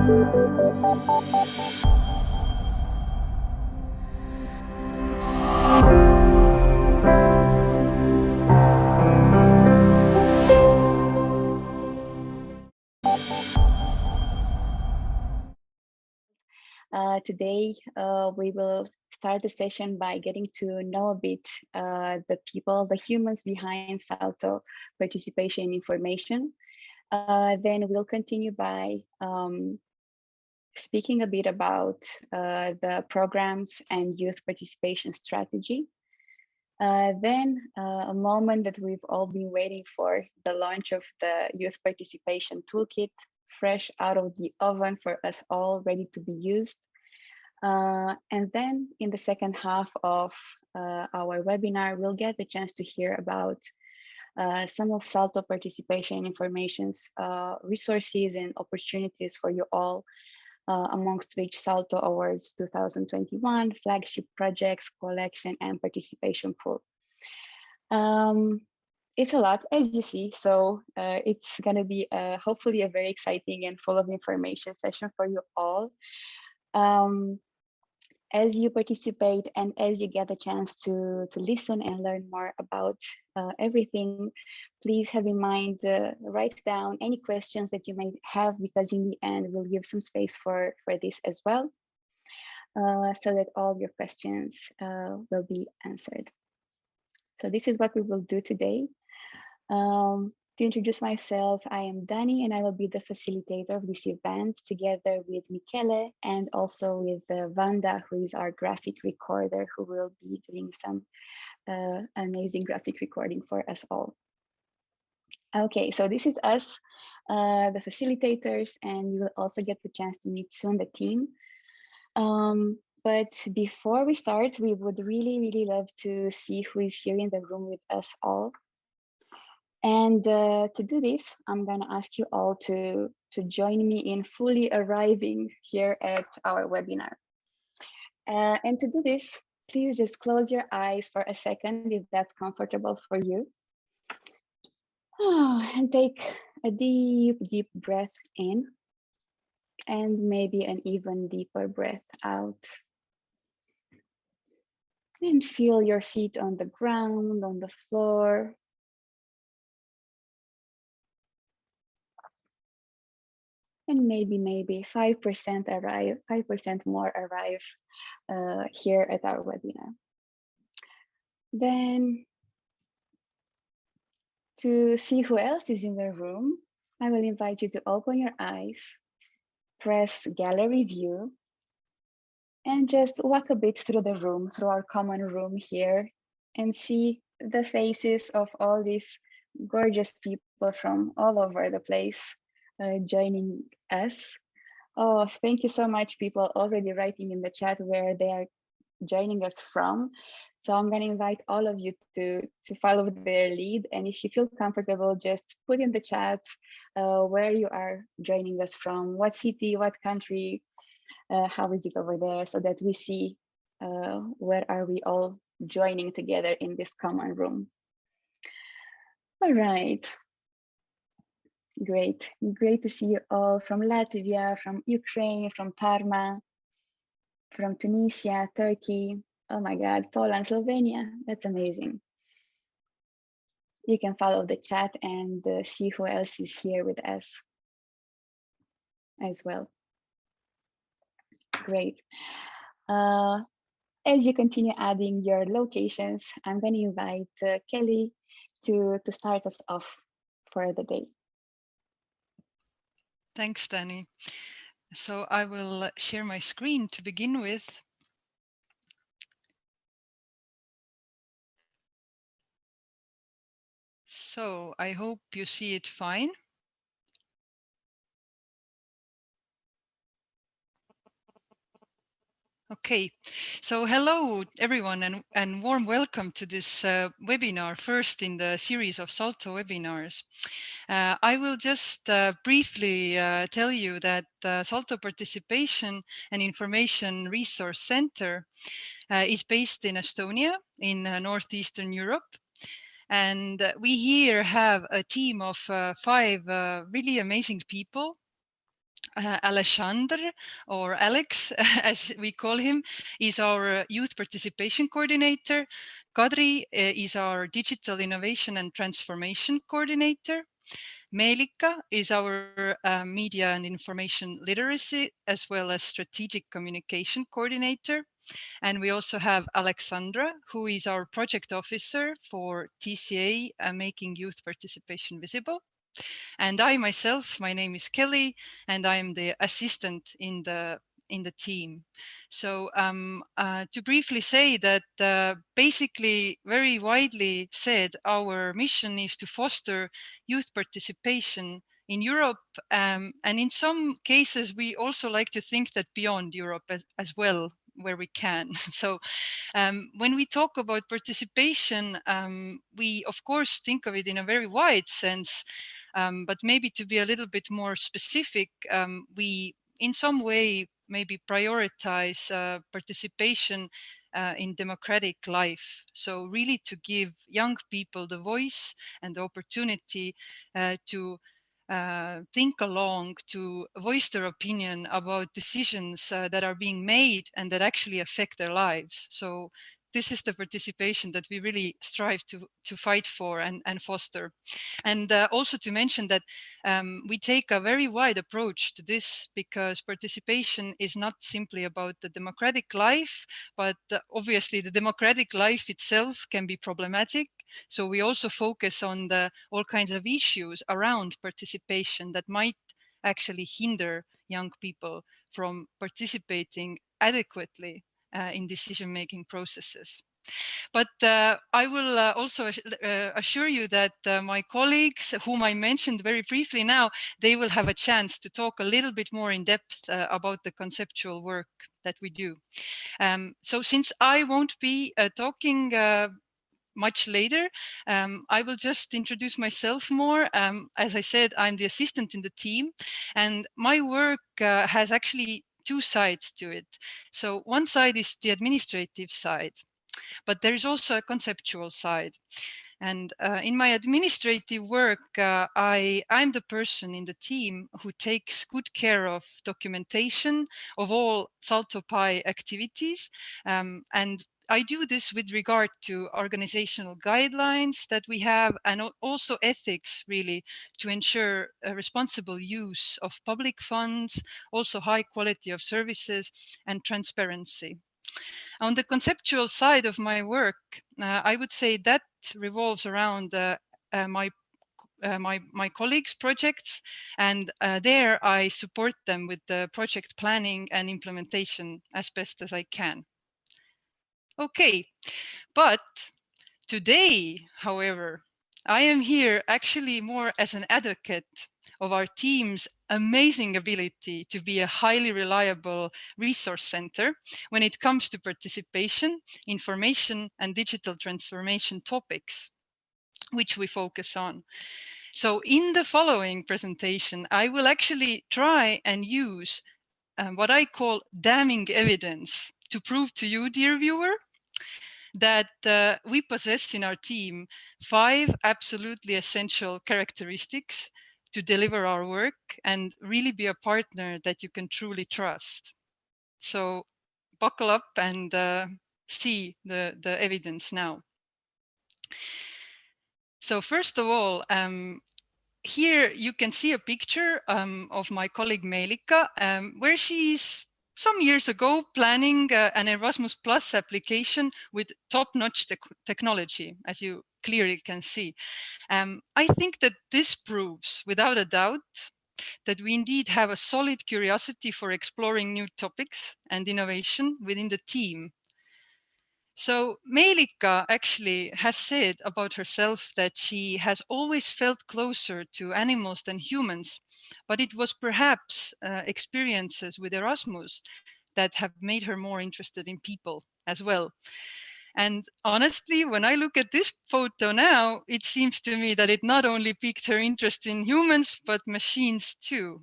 Today, we will start the session by getting to know a bit the people, the humans behind SALTO participation information. Then we'll continue by speaking a bit about the programs and youth participation strategy. Then a moment that we've all been waiting for, the launch of the Youth Participation Toolkit, fresh out of the oven for us all, ready to be used. And then in the second half of our webinar, we'll get the chance to hear about some of SALTO participation information's resources and opportunities for you all, amongst which SALTO Awards 2021, Flagship Projects, Collection, and Participation Pool. It's a lot, as you see, so it's going to be hopefully a very exciting and full of information session for you all. As you participate and as you get a chance to listen and learn more about everything, please have in mind, write down any questions that you might have, because in the end, we'll give some space for this as well, so that all your questions will be answered. So this is what we will do today. To introduce myself, I am Dani, and I will be the facilitator of this event together with Michele and also with Vanda, who is our graphic recorder, who will be doing some amazing graphic recording for us all. Okay, so this is us, the facilitators, and you will also get the chance to meet soon the team. But before we start, we would really love to see who is here in the room with us all. And to do this, I'm going to ask you all to join me in fully arriving here at our webinar. And to do this, please just close your eyes for a second if that's comfortable for you. And take a deep breath in, and maybe an even deeper breath out. And feel your feet on the ground, on the floor. And maybe 5% arrive, 5% more arrive here at our webinar. Then, to see who else is in the room, I will invite you to open your eyes, press gallery view, and just walk a bit through the room, through our common room here, and see the faces of all these gorgeous people from all over the place joining us. Oh, thank you so much, people already writing in the chat where they are joining us from. So I'm going to invite all of you to follow their lead. And if you feel comfortable, just put in the chat where you are joining us from, what city, what country, how is it over there, so that we see where are we all joining together in this common room. All right. Great to see you all from Latvia, from Ukraine, from Parma, from Tunisia, Turkey, oh my God, Poland, Slovenia, that's amazing. You can follow the chat and see who else is here with us as well. Great. As you continue adding your locations, I'm going to invite Kelly to start us off for the day. Thanks, Dani. So I will share my screen to begin with. So I hope you see it fine. Okay, so hello everyone, and warm welcome to this webinar, first in the series of SALTO webinars. I will just briefly tell you that SALTO Participation and Information Resource Center is based in Estonia, in Northeastern Europe. And we here have a team of 5 really amazing people. Alexander, or Alex, as we call him, is our youth participation coordinator. Kadri is our digital innovation and transformation coordinator. Melika is our media and information literacy as well as strategic communication coordinator. And we also have Alexandra, who is our project officer for TCA, making youth participation visible. And I myself, my name is Kelly, and I am the assistant in the team. So to briefly say that basically, very widely said, our mission is to foster youth participation in Europe, and in some cases, we also like to think that beyond Europe as well, where we can. So when we talk about participation, we of course think of it in a very wide sense, but maybe to be a little bit more specific, we in some way maybe prioritize participation in democratic life. So really to give young people the voice and the opportunity to think along, to voice their opinion about decisions that are being made and that actually affect their lives. So this is the participation that we really strive to fight for and foster. And also to mention that we take a very wide approach to this, because participation is not simply about the democratic life, but obviously the democratic life itself can be problematic. So we also focus on all kinds of issues around participation that might actually hinder young people from participating adequately in decision-making processes. But I will also assure you that my colleagues, whom I mentioned very briefly now, they will have a chance to talk a little bit more in depth about the conceptual work that we do. So since I won't be talking much later, I will just introduce myself more. As I said, I'm the assistant in the team, and my work has actually two sides to it. So one side is the administrative side, but there is also a conceptual side. And in my administrative work, I'm the person in the team who takes good care of documentation of all SALTO Pi activities. And I do this with regard to organizational guidelines that we have, and also ethics, really, to ensure a responsible use of public funds, also high quality of services and transparency. On the conceptual side of my work, I would say that revolves around my colleagues' projects, and there I support them with the project planning and implementation as best as I can. Okay, but today, however, I am here actually more as an advocate of our team's amazing ability to be a highly reliable resource center when it comes to participation, information, and digital transformation topics, which we focus on. So in the following presentation, I will actually try and use what I call damning evidence to prove to you, dear viewer, that we possess in our team 5 absolutely essential characteristics to deliver our work and really be a partner that you can truly trust. So buckle up and see the evidence now. So first of all, here you can see a picture of my colleague Melika, where she's some years ago planning an Erasmus Plus application with top-notch technology, as you clearly can see. I think that this proves, without a doubt, that we indeed have a solid curiosity for exploring new topics and innovation within the team. So Melika actually has said about herself that she has always felt closer to animals than humans, but it was perhaps experiences with Erasmus that have made her more interested in people as well. And honestly, when I look at this photo now, it seems to me that it not only piqued her interest in humans, but machines too.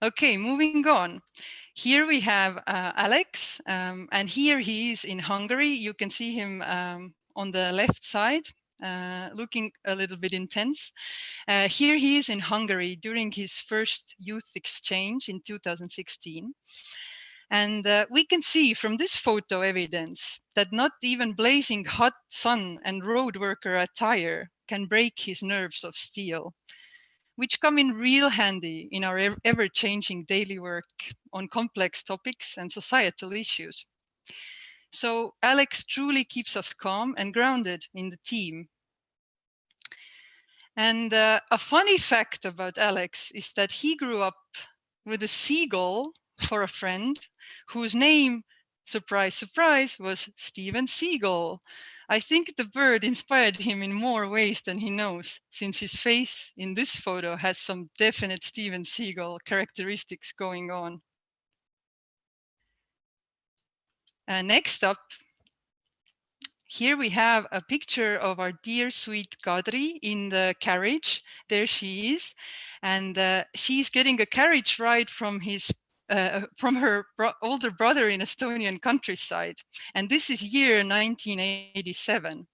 Okay, moving on. Here we have Alex, and here he is in Hungary. You can see him on the left side. looking a little bit intense. Here he is in Hungary during his first youth exchange in 2016. And we can see from this photo evidence that not even blazing hot sun and road worker attire can break his nerves of steel, which come in real handy in our ever-changing daily work on complex topics and societal issues. So Alex truly keeps us calm and grounded in the team. And a funny fact about Alex is that he grew up with a seagull for a friend whose name, surprise, surprise, was Steven Seagull. I think the bird inspired him in more ways than he knows, since his face in this photo has some definite Steven Seagull characteristics going on. Next up, here we have a picture of our dear sweet Kadri in the carriage. There she is. And she's getting a carriage ride from her older brother in Estonian countryside. And this is year 1987.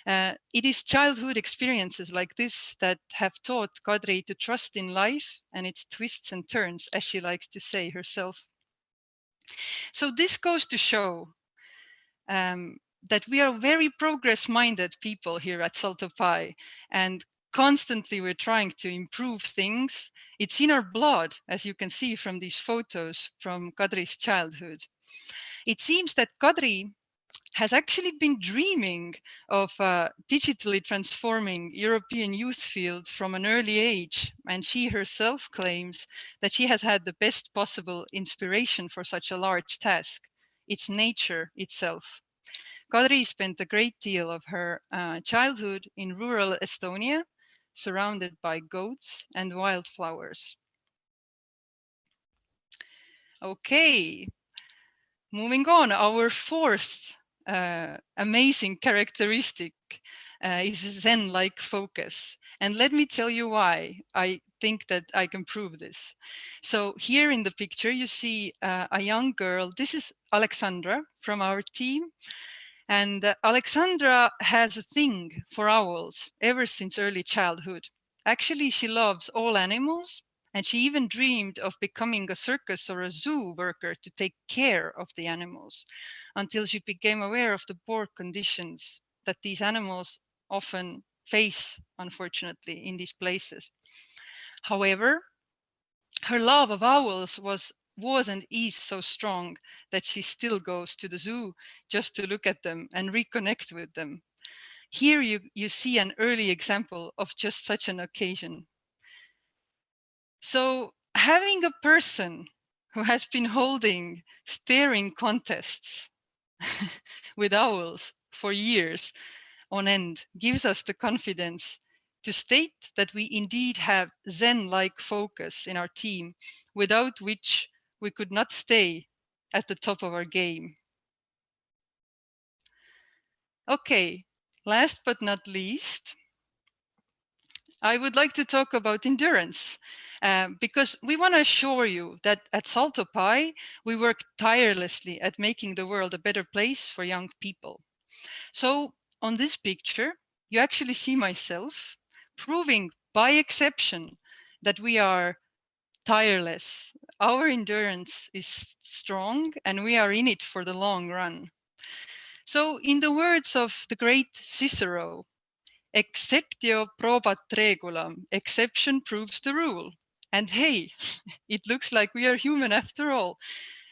It is childhood experiences like this that have taught Kadri to trust in life and its twists and turns, as she likes to say herself. So this goes to show that we are very progress-minded people here at SALTO Pi, and constantly we're trying to improve things. It's in our blood, as you can see from these photos from Kadri's childhood. It seems that Kadri has actually been dreaming of digitally transforming European youth field from an early age, and she herself claims that she has had the best possible inspiration for such a large task. It's nature itself. Kadri spent a great deal of her childhood in rural Estonia, surrounded by goats and wildflowers. Okay, moving on, our fourth amazing characteristic is Zen-like focus. And let me tell you why I think that I can prove this. So here in the picture, you see a young girl. This is Alexandra from our team. And Alexandra has a thing for owls ever since early childhood. Actually, she loves all animals, and she even dreamed of becoming a circus or a zoo worker to take care of the animals until she became aware of the poor conditions that these animals often face, unfortunately, in these places. However, her love of owls was and is so strong that she still goes to the zoo just to look at them and reconnect with them. Here you see an early example of just such an occasion. So having a person who has been holding staring contests with owls for years on end gives us the confidence to state that we indeed have Zen-like focus in our team, without which we could not stay at the top of our game. Okay, last but not least, I would like to talk about endurance, because we want to assure you that at SALTO Pi, we work tirelessly at making the world a better place for young people. So on this picture, you actually see myself proving by exception that we are tireless. Our endurance is strong and we are in it for the long run. So in the words of the great Cicero, exceptio probat regulam, exception proves the rule. And hey, it looks like we are human after all,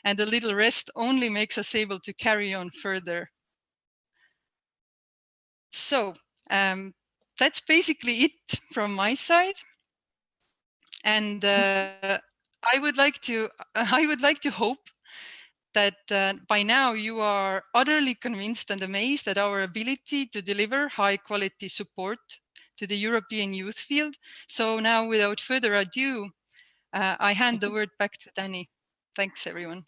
and a little rest only makes us able to carry on further. So that's basically it from my side. And I would like to hope that by now you are utterly convinced and amazed at our ability to deliver high quality support to the European youth field. So now, without further ado, I hand the word back to Danny. Thanks, everyone.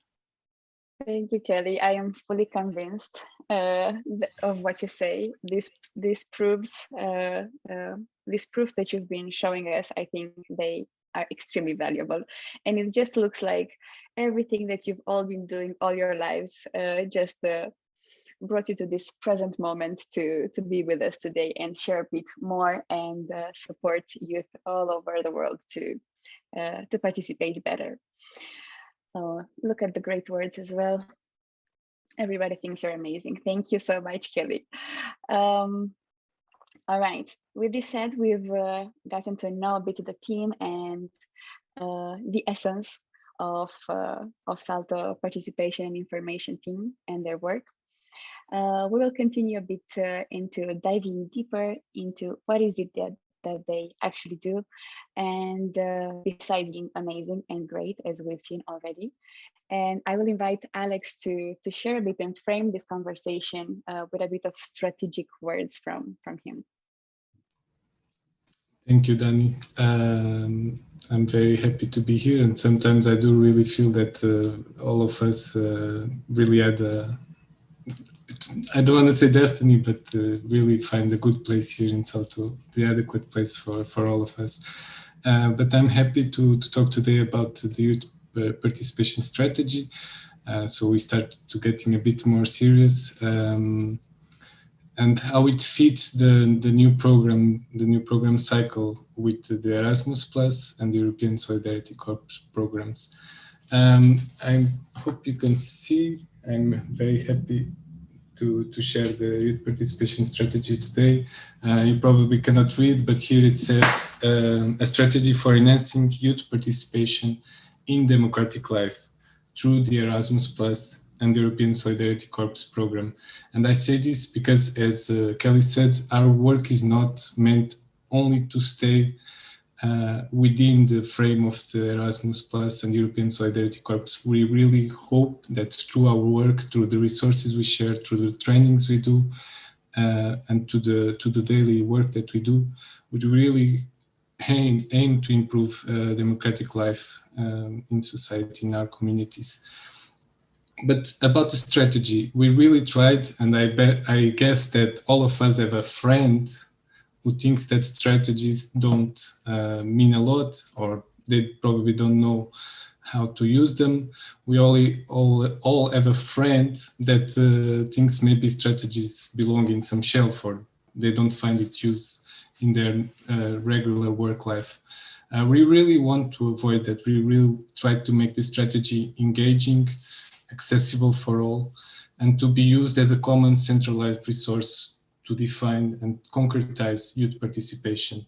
Thank you, Kelly. I am fully convinced of what you say. This proves that you've been showing us. I think they are extremely valuable, and it just looks like everything that you've all been doing all your lives just brought you to this present moment to be with us today and share a bit more and support youth all over the world to participate better. Look at the great words as well. Everybody thinks you're amazing. Thank you so much, Kelly. All right, with this said, we've gotten to know a bit of the team and the essence of SALTO participation and information team and their work. We will continue a bit into diving deeper into what is it that they actually do. And besides being amazing and great, as we've seen already. And I will invite Alex to share a bit and frame this conversation with a bit of strategic words from him. Thank you, Dani. I'm very happy to be here, and sometimes I do really feel that all of us really had I don't want to say destiny, but really find a good place here in SALTO, the adequate place for all of us. But I'm happy to talk today about the youth participation strategy. So we start to getting a bit more serious. And how it fits the new program cycle with the Erasmus Plus and the European Solidarity Corps programs. I hope you can see. I'm very happy to share the youth participation strategy today. You probably cannot read, but here it says a strategy for enhancing youth participation in democratic life through the Erasmus Plus and the European Solidarity Corps program. And I say this because, as Kelly said, our work is not meant only to stay within the frame of the Erasmus Plus and European Solidarity Corps. We really hope that through our work, through the resources we share, through the trainings we do, and to the daily work that we do, would really aim to improve democratic life in society, in our communities. But about the strategy, we really tried, and I guess that all of us have a friend who thinks that strategies don't mean a lot, or they probably don't know how to use them. We all have a friend that thinks maybe strategies belong in some shelf, or they don't find it used in their regular work life. We really want to avoid that. We really try to make the strategy engaging, accessible for all, and to be used as a common centralized resource to define and concretize youth participation.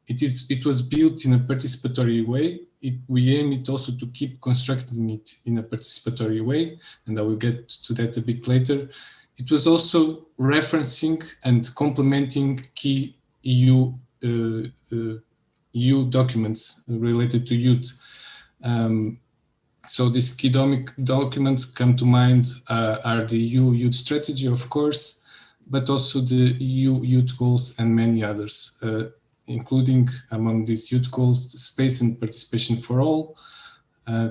It was built in a participatory way. We aim it also to keep constructing it in a participatory way, and I will get to that a bit later. It was also referencing and complementing key EU documents related to youth. So these key documents come to mind are the EU Youth Strategy, of course, but also the EU Youth Goals and many others, including among these youth goals, the space and participation for all,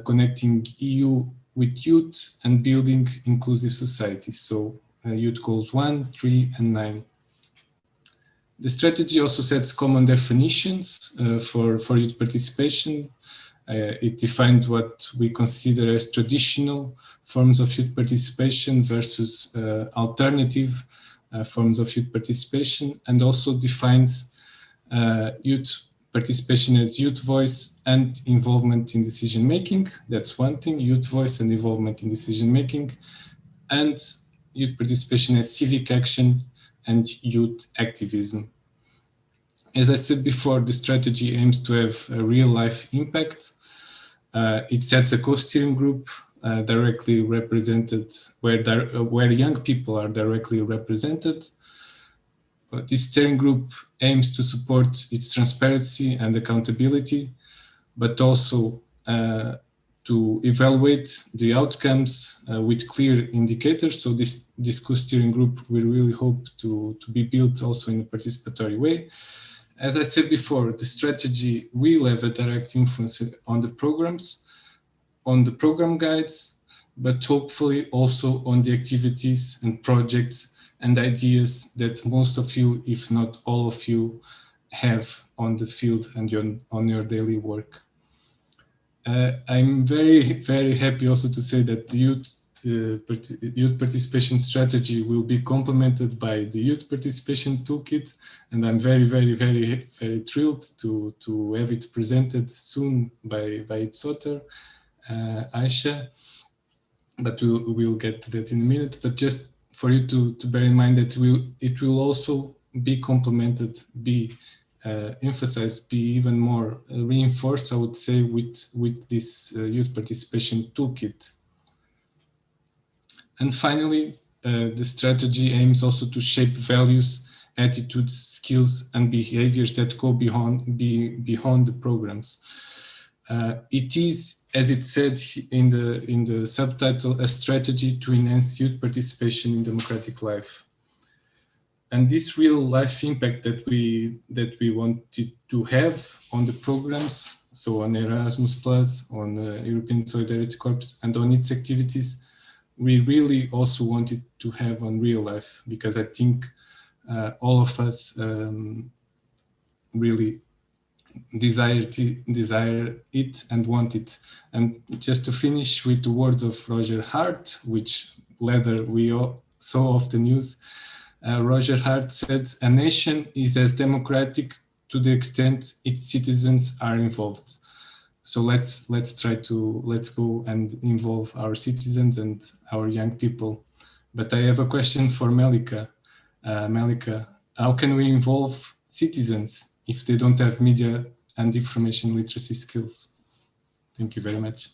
connecting EU with youth and building inclusive societies. So Youth Goals 1, 3, and 9. The strategy also sets common definitions for youth participation. It defined what we consider as traditional forms of youth participation versus alternative forms of youth participation, and also defines youth participation as youth voice and involvement in decision making. That's one thing, youth voice and involvement in decision making, and youth participation as civic action and youth activism. As I said before, the strategy aims to have a real life impact. It sets a co-steering group directly represented, where young people are directly represented. This steering group aims to support its transparency and accountability, but also to evaluate the outcomes with clear indicators. So this co-steering group, we really hope to be built also in a participatory way. As I said before, the strategy will have a direct influence on the programs, on the program guides, but hopefully also on the activities and projects and ideas that most of you, if not all of you, have on the field and on your daily work. I'm very, very happy also to say that the youth youth participation strategy will be complemented by the Youth Participation Toolkit, and I'm very, very, very, very thrilled to have it presented soon by its author, Aisha. But we'll get to that in a minute. But just for you to bear in mind that it will also be complemented, be emphasized, be even more reinforced, I would say, with this Youth Participation Toolkit. And finally, the strategy aims also to shape values, attitudes, skills, and behaviors that go beyond the programs. It is, as it said in the subtitle, a strategy to enhance youth participation in democratic life. And this real life impact that we wanted to have on the programs, so on Erasmus Plus, on European Solidarity Corps, and on its activities, we really also wanted to have on real life, because I think all of us really desire it and want it. And just to finish with the words of Roger Hart, which later we all saw of the news, Roger Hart said, "A nation is as democratic to the extent its citizens are involved." So let's go and involve our citizens and our young people. But I have a question for Melika. Melika, how can we involve citizens if they don't have media and information literacy skills? Thank you very much.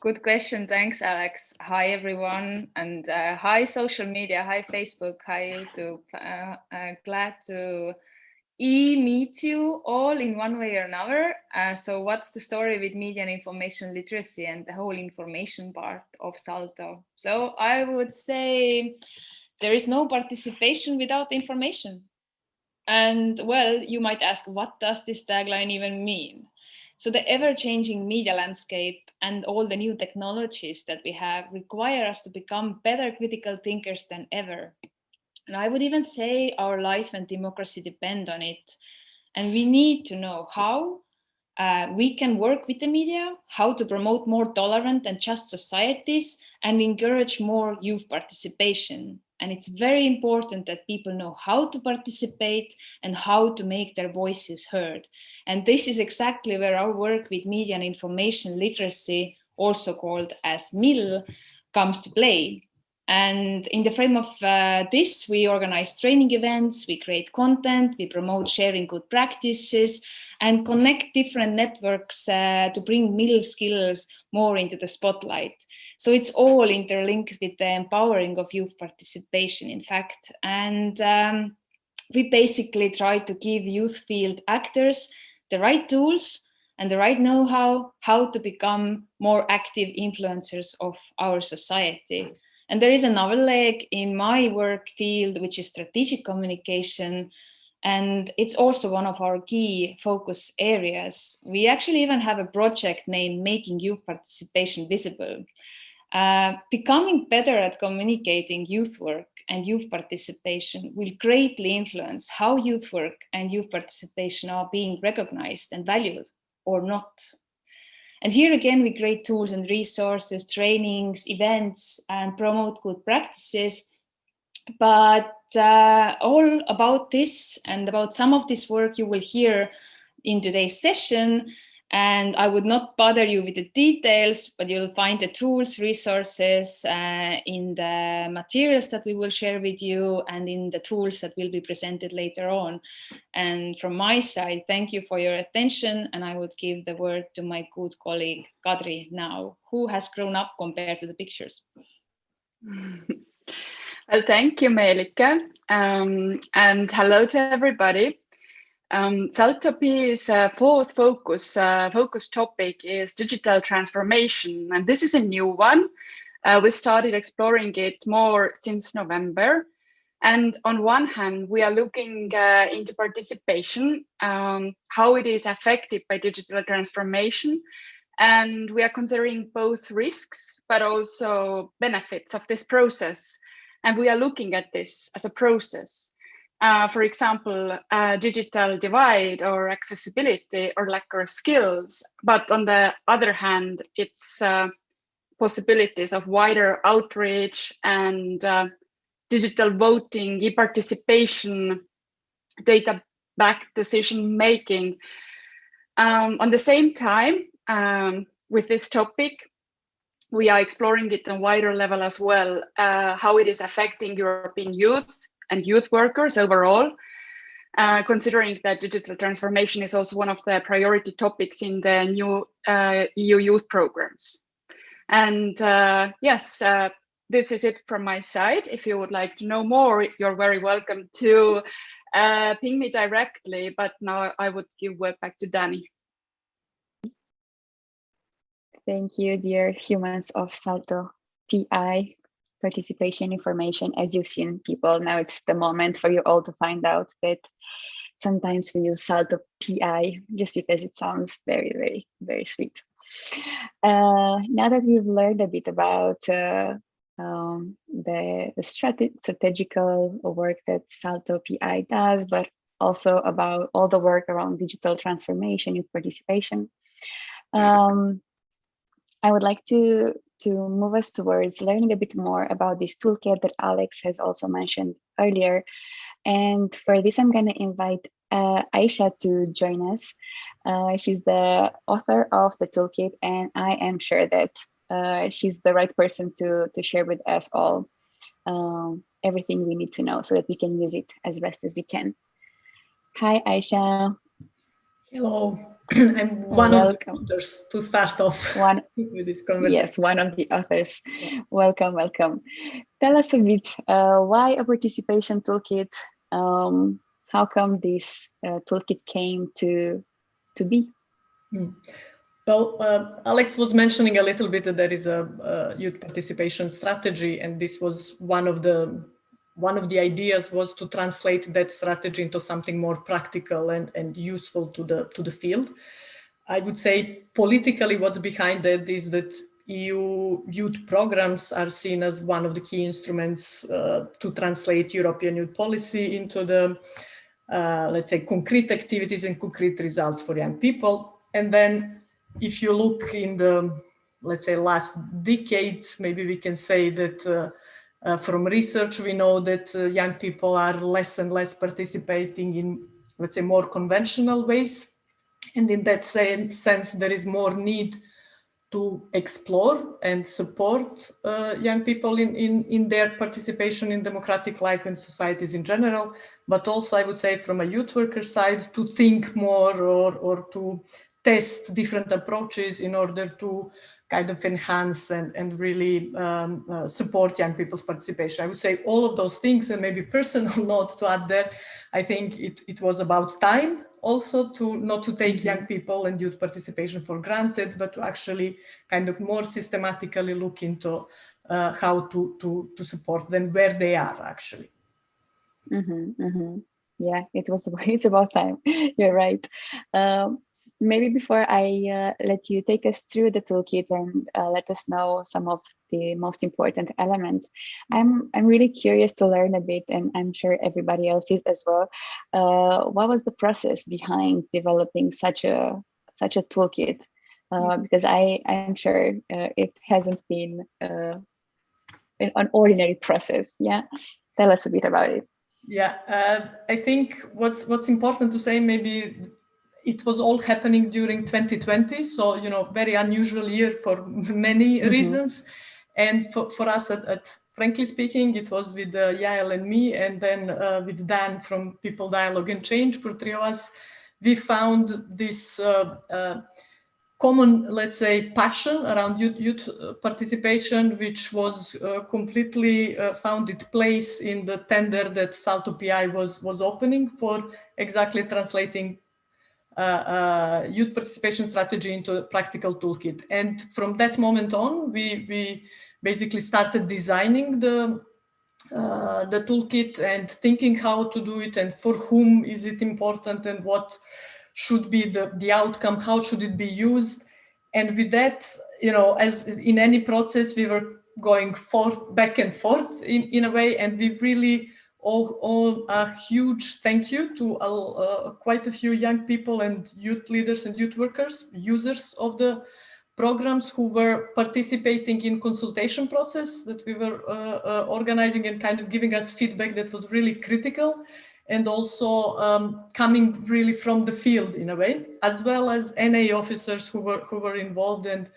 Good question. Thanks, Alex. Hi, everyone. And hi, social media. Hi, Facebook. Hi, YouTube. Glad to meet you all in one way or another. So what's the story with media and information literacy and the whole information part of SALTO? So I would say there is no participation without information. And well, you might ask, what does this tagline even mean? So the ever-changing media landscape and all the new technologies that we have require us to become better critical thinkers than ever. And I would even say our life and democracy depend on it. And we need to know how we can work with the media, how to promote more tolerant and just societies, and encourage more youth participation. And it's very important that people know how to participate and how to make their voices heard. And this is exactly where our work with media and information literacy, also called as MIL, comes to play. And in the frame of this, we organize training events, we create content, we promote sharing good practices, and connect different networks to bring MIL skills more into the spotlight. So it's all interlinked with the empowering of youth participation, in fact. And we basically try to give youth field actors the right tools and the right know-how, how to become more active influencers of our society. And there is another leg in my work field, which is strategic communication. And it's also one of our key focus areas. We actually even have a project named Making Youth Participation Visible. Becoming better at communicating youth work and youth participation will greatly influence how youth work and youth participation are being recognized and valued or not. And here again, we create tools and resources, trainings, events, and promote good practices. But all about this and about some of this work you will hear in today's session. And I would not bother you with the details, but you'll find the tools, resources in the materials that we will share with you and in the tools that will be presented later on. And from my side, thank you for your attention. And I would give the word to my good colleague, Kadri, now, who has grown up compared to the pictures. Well, thank you, Melika. And hello to everybody. SALTO's fourth focus topic is digital transformation, and this is a new one. We started exploring it more since November. And on one hand, we are looking into participation, how it is affected by digital transformation. And we are considering both risks, but also benefits of this process. And we are looking at this as a process. For example, digital divide or accessibility or lack of skills. But on the other hand, it's possibilities of wider outreach and digital voting, e-participation, data-backed decision making. On the same time, with this topic, we are exploring it on a wider level as well, how it is affecting European youth and youth workers overall, considering that digital transformation is also one of the priority topics in the new EU youth programs. And yes, this is it from my side. If you would like to know more, you're very welcome to ping me directly, but now I would give word back to Dani. Thank you, dear humans of SALTO PI participation information. As you've seen, people, now it's the moment for you all to find out that sometimes we use SALTO PI just because it sounds very, very, very sweet. Now that we've learned a bit about the strategical work that SALTO PI does, but also about all the work around digital transformation, youth participation, I would like to move us towards learning a bit more about this toolkit that Alex has also mentioned earlier. And for this, I'm going to invite Aisha to join us. She's the author of the toolkit, and I am sure that she's the right person to share with us all everything we need to know so that we can use it as best as we can. Hi, Aisha. Hello. I'm one welcome. of the authors to start off with this conversation. Yes, one of the authors. Welcome, welcome. Tell us a bit, why a participation toolkit? How come this toolkit came to be? Well, Alex was mentioning a little bit that there is a youth participation strategy, and this was one of the ideas was to translate that strategy into something more practical and useful to the field. I would say politically what's behind that is that EU youth programs are seen as one of the key instruments to translate European youth policy into the, let's say, concrete activities and concrete results for young people. And then if you look in the, let's say, last decades, maybe we can say that from research, we know that young people are less and less participating in, let's say, more conventional ways. And in that sense, there is more need to explore and support young people in their participation in democratic life and societies in general. But also, I would say, from a youth worker side, to think more or to test different approaches in order to kind of enhance and really support young people's participation. I would say all of those things, and maybe personal note to add there, I think it was about time also to not to take young people and youth participation for granted, but to actually kind of more systematically look into how to support them where they are actually. Yeah, it's about time. You're right. Maybe before I let you take us through the toolkit and let us know some of the most important elements, I'm really curious to learn a bit, and I'm sure everybody else is as well. What was the process behind developing such a toolkit? Because I'm sure it hasn't been an ordinary process. Yeah, tell us a bit about it. Yeah, I think what's important to say, maybe it was all happening during 2020, so very unusual year for many reasons. And for us at frankly speaking, it was with Yael and me, and then with Dan from People Dialogue and Change, for three of us, we found this common, let's say, passion around youth participation, which was completely found its place in the tender that SALTO PI was opening for exactly translating youth participation strategy into a practical toolkit. And from that moment on, we basically started designing the toolkit and thinking how to do it and for whom is it important and what should be the outcome, how should it be used. And with that, as in any process, we were going back and forth in a way, and we really all a huge thank you to quite a few young people and youth leaders and youth workers, users of the programs who were participating in consultation process that we were organizing and kind of giving us feedback that was really critical, and also coming really from the field in a way, as well as NA officers who were involved, and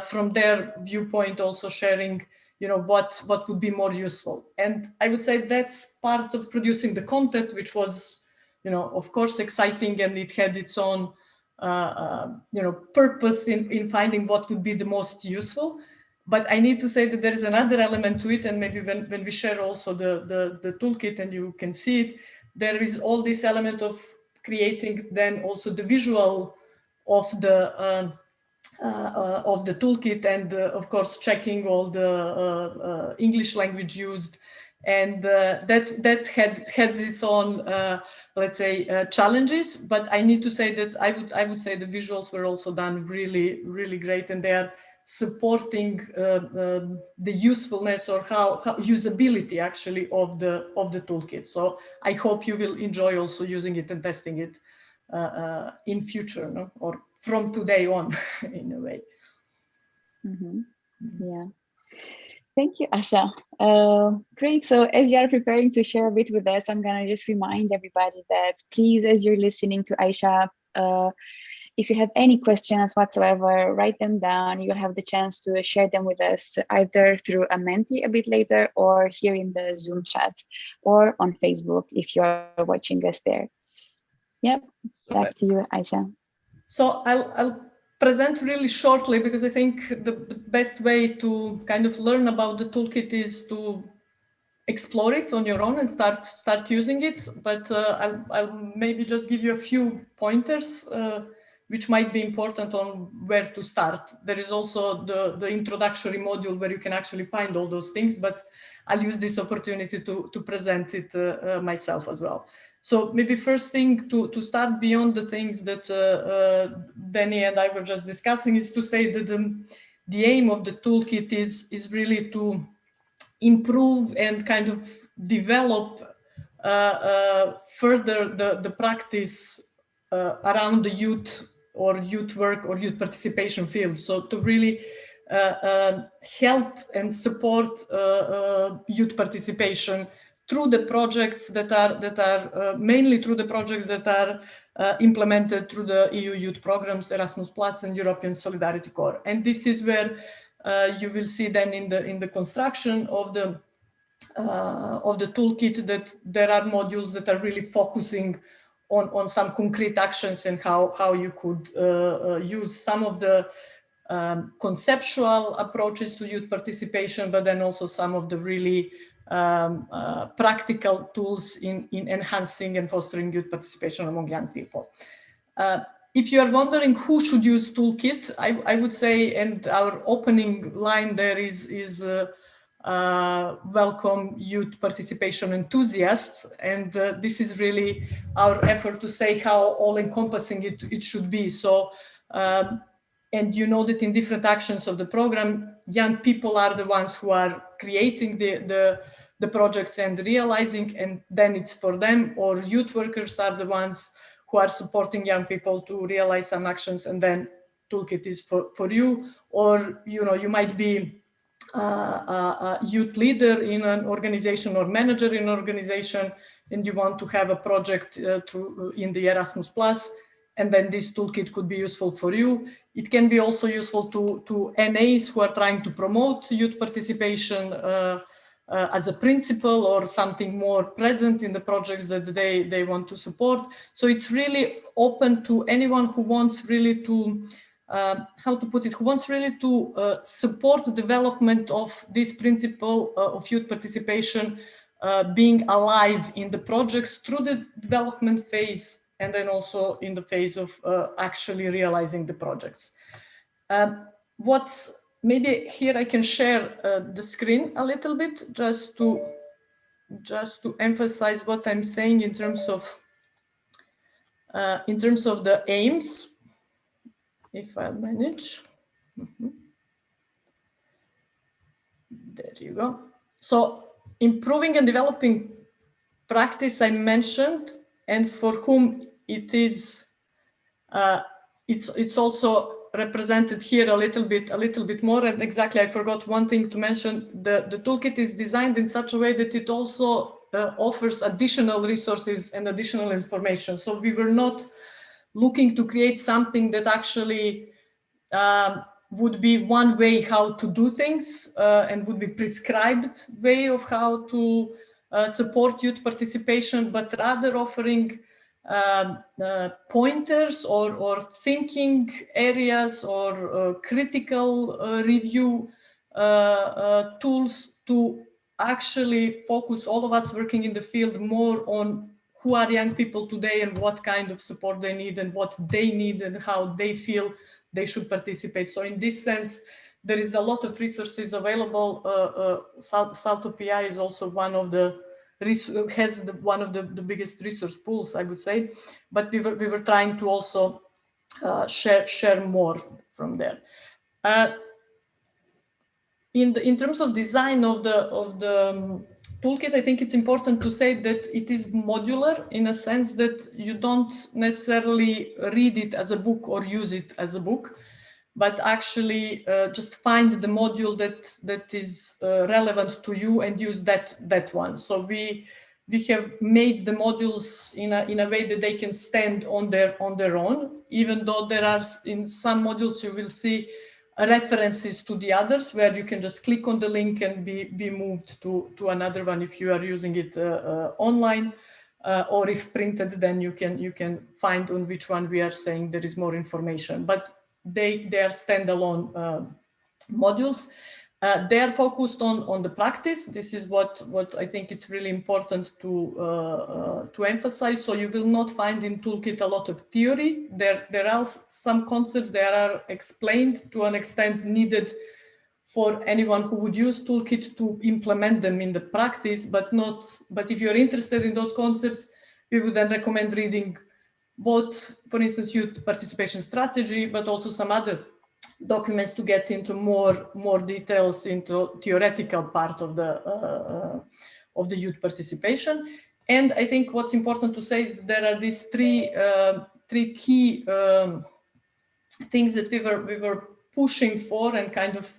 from their viewpoint also sharing, you know, what would be more useful. And I would say that's part of producing the content, which was, you know, of course exciting, and it had its own you know, purpose in finding what would be the most useful. But I need to say that there is another element to it, and maybe when we share also the toolkit and you can see it, there is all this element of creating then also the visual of the toolkit, and of course checking all the English language used, and that had its own let's say challenges. But I need to say that I would say the visuals were also done really great, and they are supporting the usefulness or how usability actually of the toolkit. So I hope you will enjoy also using it and testing it in future, no? Or from today on in a way. Mm-hmm. Yeah. Thank you, Asha. Great. So as you are preparing to share a bit with us, I'm going to just remind everybody that please, as you're listening to Aisha, if you have any questions whatsoever, write them down. You'll have the chance to share them with us either through a Menti a bit later, or here in the Zoom chat, or on Facebook if you're watching us there. Yep. Back to you, Aisha. So I'll present really shortly, because I think the best way to kind of learn about the toolkit is to explore it on your own and start using it. But I'll maybe just give you a few pointers which might be important on where to start. There is also the introductory module where you can actually find all those things, but I'll use this opportunity to present it myself as well. So maybe first thing to start beyond the things that Danny and I were just discussing is to say that the aim of the toolkit is really to improve and kind of develop further the practice around the youth or youth work or youth participation field. So to really help and support youth participation through the projects that are mainly through the projects that are implemented through the EU youth programs, Erasmus Plus and European Solidarity Corps. And this is where you will see then in the construction of the toolkit that there are modules that are really focusing on some concrete actions and how you could use some of the conceptual approaches to youth participation, but then also some of the really practical tools in enhancing and fostering youth participation among young people. If you are wondering who should use toolkit, I would say, and our opening line there is welcome youth participation enthusiasts, and this is really our effort to say how all-encompassing it should be. So, and you know that in different actions of the program, young people are the ones who are creating the projects and realizing, and then it's for them, or youth workers are the ones who are supporting young people to realize some actions, and then toolkit is for you. Or, you know, you might be a youth leader in an organization or manager in an organization, and you want to have a project in the Erasmus Plus, and then this toolkit could be useful for you. It can be also useful to NAs who are trying to promote youth participation as a principle or something more present in the projects that they want to support. So it's really open to anyone who wants really to, how to put it, who wants really to support the development of this principle of youth participation being alive in the projects through the development phase, and then also in the phase of actually realizing the projects. Maybe here I can share the screen a little bit just to emphasize what I'm saying in terms of the aims, if I manage. There you go. So improving and developing practice I mentioned, and for whom it is, it's also represented here a little bit more. And exactly, I forgot one thing to mention. The toolkit is designed in such a way that it also offers additional resources and additional information. So we were not looking to create something that actually would be one way how to do things and would be prescribed way of how to support youth participation, but rather offering pointers or thinking areas or critical review tools to actually focus all of us working in the field more on who are young people today and what kind of support they need and what they need and how they feel they should participate. So in this sense, there is a lot of resources available. SALTO PI is also one of the one of the biggest resource pools, I would say, but we were trying to also share more from there. In terms of design of the toolkit, I think it's important to say that it is modular in a sense that you don't necessarily read it as a book or use it as a book, but actually just find the module that is relevant to you and use that one. So we have made the modules in a way that they can stand on their own, even though there are in some modules you will see references to the others where you can just click on the link and be moved to another one if you are using it online, or if printed, then you can find on which one we are saying there is more information. But they are standalone modules. They are focused on the practice. This is what I think it's really important to emphasize. So you will not find in toolkit a lot of theory. There are some concepts that are explained to an extent needed for anyone who would use toolkit to implement them in the practice, but if you're interested in those concepts, we would then recommend reading both, for instance, youth participation strategy, but also some other documents to get into more details into theoretical part of the youth participation. And I think what's important to say is that there are these three key things that we were pushing for and kind of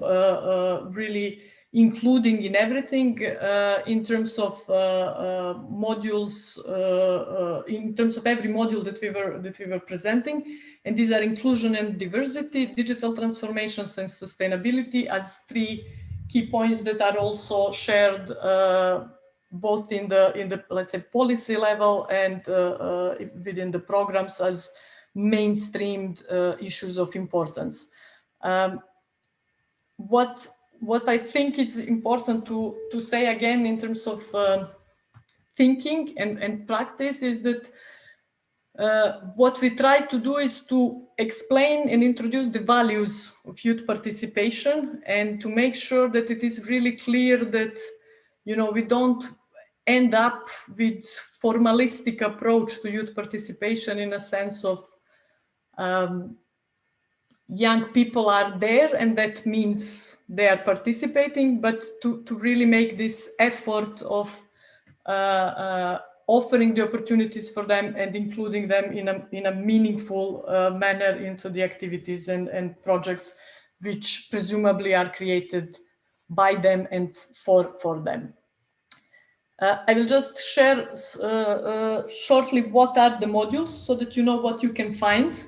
really including in everything in terms of modules, in terms of every module that we were presenting. And these are inclusion and diversity, digital transformations, and sustainability as three key points that are also shared both in the let's say policy level and within the programs as mainstreamed issues of importance. What I think is important to say again in terms of thinking and practice is that what we try to do is to explain and introduce the values of youth participation and to make sure that it is really clear that, you know, we don't end up with formalistic approach to youth participation in a sense of young people are there and that means they are participating, but to really make this effort of offering the opportunities for them and including them in a meaningful manner into the activities and projects which presumably are created by them and for them. I will just share shortly what are the modules so that you know what you can find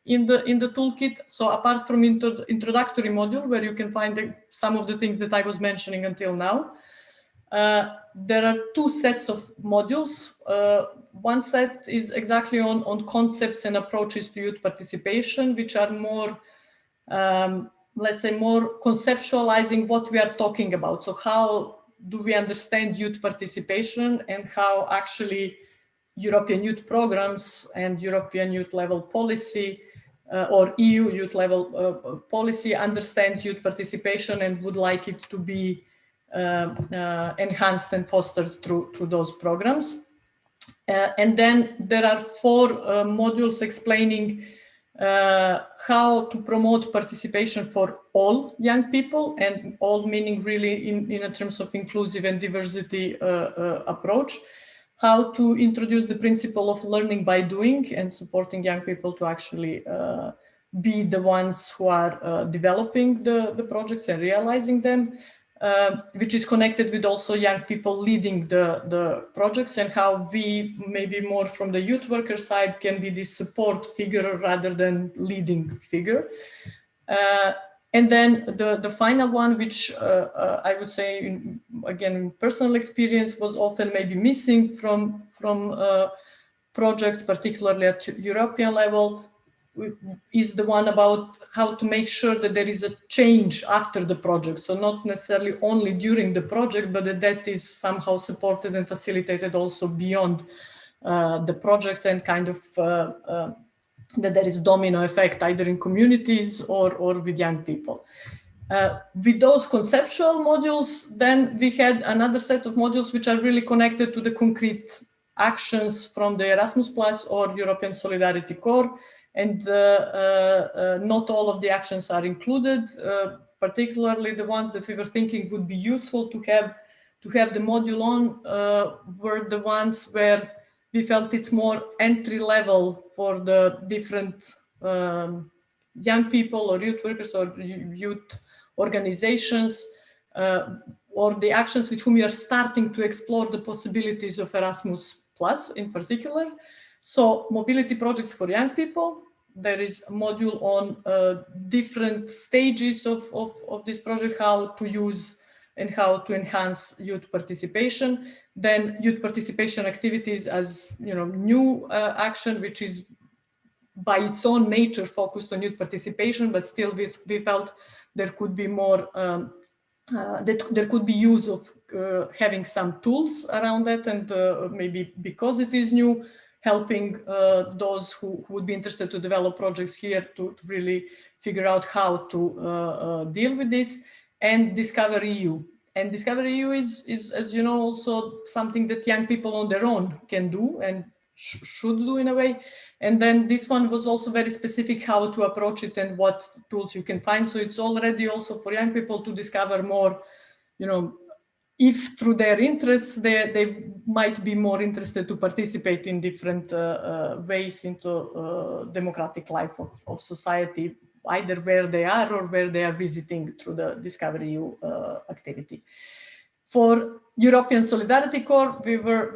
in the toolkit. So apart from introductory module where you can find some of the things that I was mentioning until now, there are two sets of modules. One set is exactly on concepts and approaches to youth participation, which are more, let's say, more conceptualizing what we are talking about. So how do we understand youth participation and how actually European youth programs and European youth level policy or EU youth level policy understands youth participation and would like it to be enhanced and fostered through those programs. And then there are 4 modules explaining how to promote participation for all young people, and all meaning really in terms of inclusive and diversity approach, how to introduce the principle of learning by doing and supporting young people to actually be the ones who are developing the projects and realizing them, which is connected with also young people leading the projects, and how we, maybe more from the youth worker side, can be this support figure rather than leading figure. And then the final one, which I would say, again, personal experience, was often maybe missing from projects, particularly at European level, is the one about how to make sure that there is a change after the project. So not necessarily only during the project, but that is somehow supported and facilitated also beyond the projects, and kind of that there is domino effect either in communities or with young people. With those conceptual modules, then we had another set of modules which are really connected to the concrete actions from the Erasmus Plus or European Solidarity Corps. And not all of the actions are included, particularly the ones that we were thinking would be useful to have the module on were the ones where we felt it's more entry level for the different young people or youth workers or youth organizations, or the actions with whom we are starting to explore the possibilities of Erasmus Plus in particular. So mobility projects for young people. There is a module on different stages of this project, how to use and how to enhance youth participation. Then youth participation activities as new action, which is by its own nature focused on youth participation, but still we felt there could be more, that there could be use of having some tools around that, and maybe because it is new, helping those who would be interested to develop projects here to really figure out how to deal with this. And Discover EU. And Discover EU is, as you know, also something that young people on their own can do and should do in a way. And then this one was also very specific how to approach it and what tools you can find. So it's already also for young people to discover more, if through their interests, they might be more interested to participate in different ways into democratic life of society, either where they are or where they are visiting through the Discover EU activity. For European Solidarity Corps, we were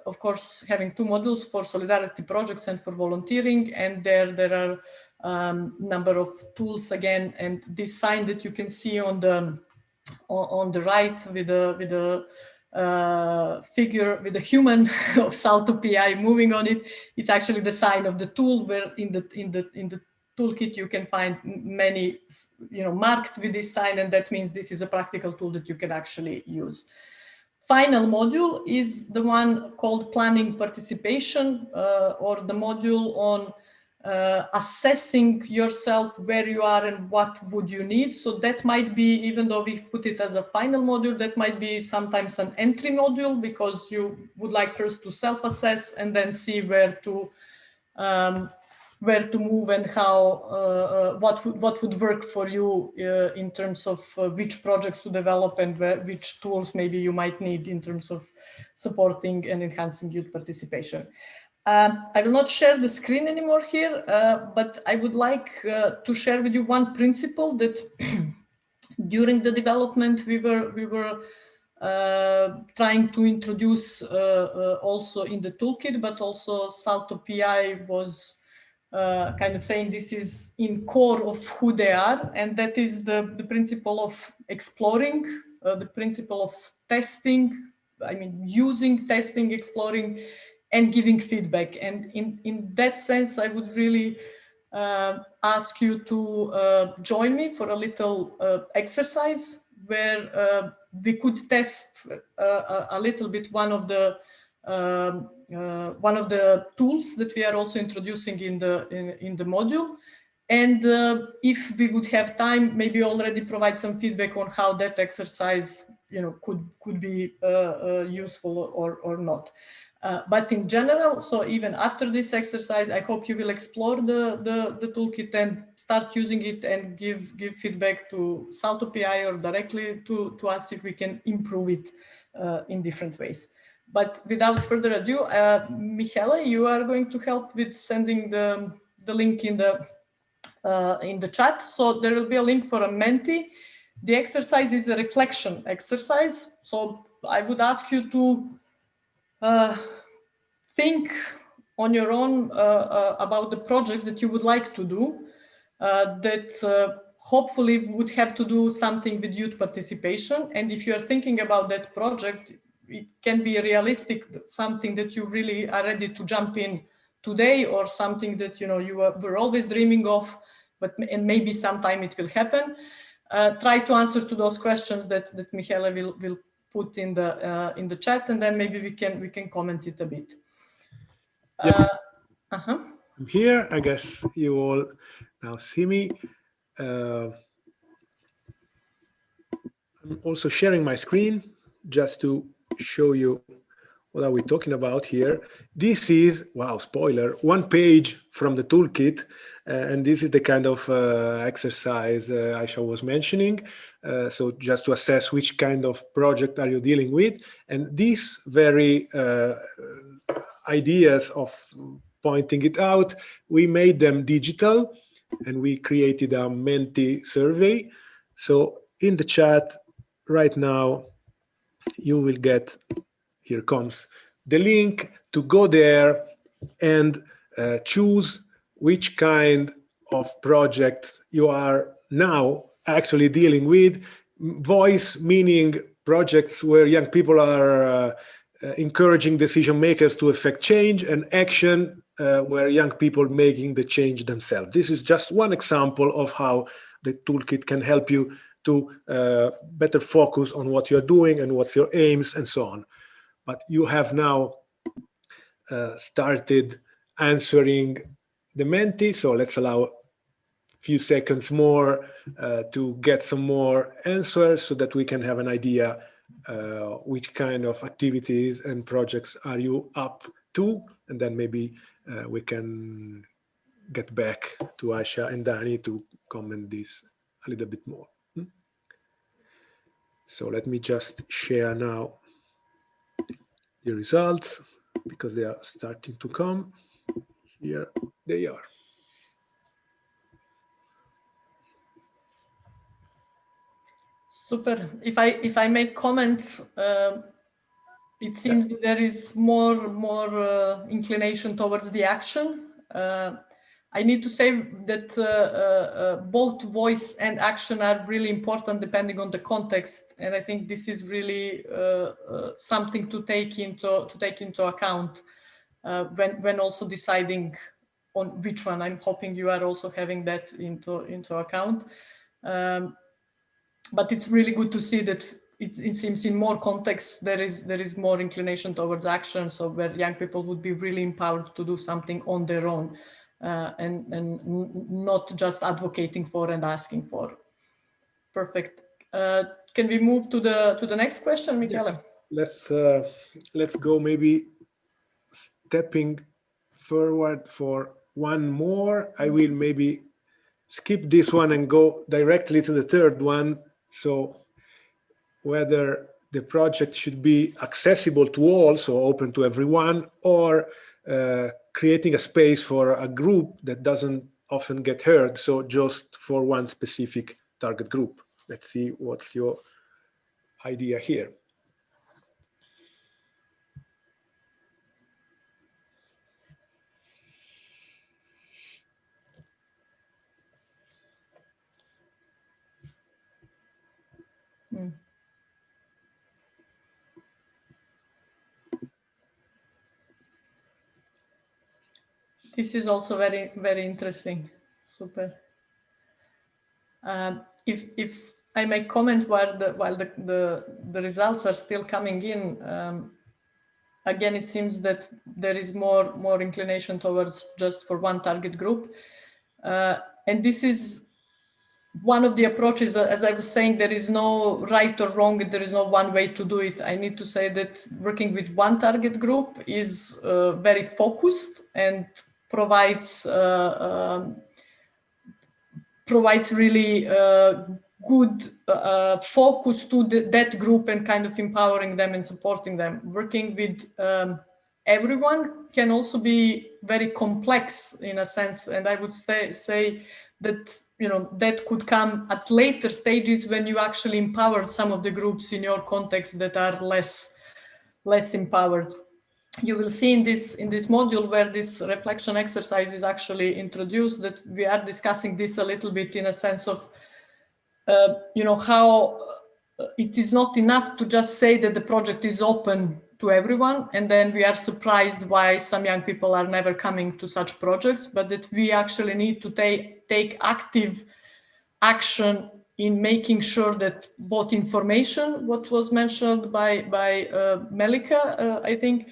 of course having two modules for solidarity projects and for volunteering, and there are number of tools again, and this sign that you can see on the right with the figure with the human of SALTO PI moving on it. It's actually the sign of the tool, where in the toolkit you can find many, marked with this sign, and that means this is a practical tool that you can actually use. Final module is the one called Planning Participation, or the module on assessing yourself, where you are and what would you need. So that might be, even though we put it as a final module, that might be sometimes an entry module, because you would like first to self-assess and then see where to move and how what would work for you in terms of which projects to develop and which tools maybe you might need in terms of supporting and enhancing youth participation. I will not share the screen anymore here, but I would like to share with you one principle that during the development we were trying to introduce also in the toolkit, but also SALTO PI was kind of saying this is in core of who they are, and that is the principle of exploring, the principle of testing, using, testing, exploring, and giving feedback. And in that sense, I would really ask you to join me for a little exercise where we could test a little bit one of the tools that we are also introducing in the module. And if we would have time, maybe already provide some feedback on how that exercise, could be useful or not. But in general, so even after this exercise, I hope you will explore the toolkit and start using it and give feedback to SALTO PI or directly to us if we can improve it in different ways. But without further ado, Michele, you are going to help with sending the the link in the chat. So there will be a link for a Menti. The exercise is a reflection exercise. So I would ask you to think on your own about the project that you would like to do, that hopefully would have to do something with youth participation. And if you are thinking about that project, it can be realistic, something that you really are ready to jump in today, or something that you were always dreaming of, and maybe sometime it will happen. Try to answer to those questions that Michele will put in the chat, and then maybe we can comment it a bit. Yes. I'm here. I guess you all now see me. I'm also sharing my screen just to show you what are we talking about here. This is, wow, spoiler, one page from the toolkit. And this is the kind of exercise Aisha was mentioning. So just to assess which kind of project are you dealing with. And these very ideas of pointing it out, we made them digital, and we created a Menti survey. So in the chat right now, you will get, here comes the link to go there and choose which kind of project you are now actually dealing with. Voice meaning projects where young people are encouraging decision makers to effect change, and action where young people making the change themselves. This is just one example of how the toolkit can help you to better focus on what you're doing and what's your aims and so on. But you have now started answering the Menti, so let's allow a few seconds more to get some more answers so that we can have an idea which kind of activities and projects are you up to, and then maybe we can get back to Aisha and Dani to comment this a little bit more. So let me just share now the results, because they are starting to come. Here they are. Super. If I make comments, it seems that there is more inclination towards the action. I need to say that both voice and action are really important depending on the context, and I think this is really something to take into account when also deciding on which one. I'm hoping you are also having that into account. But it's really good to see that it seems in more contexts there is more inclination towards action, so where young people would be really empowered to do something on their own, and not just advocating for and asking for. Perfect. Can we move to the next question, Michele? Yes. Let's go maybe stepping forward for one more. I will maybe skip this one and go directly to the third one. So whether the project should be accessible to all, so open to everyone, or creating a space for a group that doesn't often get heard, so just for one specific target group. Let's see what's your idea here. This is also very, very interesting. Super. If I may comment while the results are still coming in, again, it seems that there is more inclination towards just for one target group. And this is one of the approaches. As I was saying, there is no right or wrong. There is no one way to do it. I need to say that working with one target group is very focused and provides really good focus to that group and kind of empowering them and supporting them. Working with everyone can also be very complex in a sense. And I would say that, you know, that could come at later stages when you actually empower some of the groups in your context that are less empowered. You will see in this module where this reflection exercise is actually introduced that we are discussing this a little bit in a sense of, you know, how it is not enough to just say that the project is open to everyone, and then we are surprised why some young people are never coming to such projects, but that we actually need to take active action in making sure that both information, what was mentioned by Melika, I think,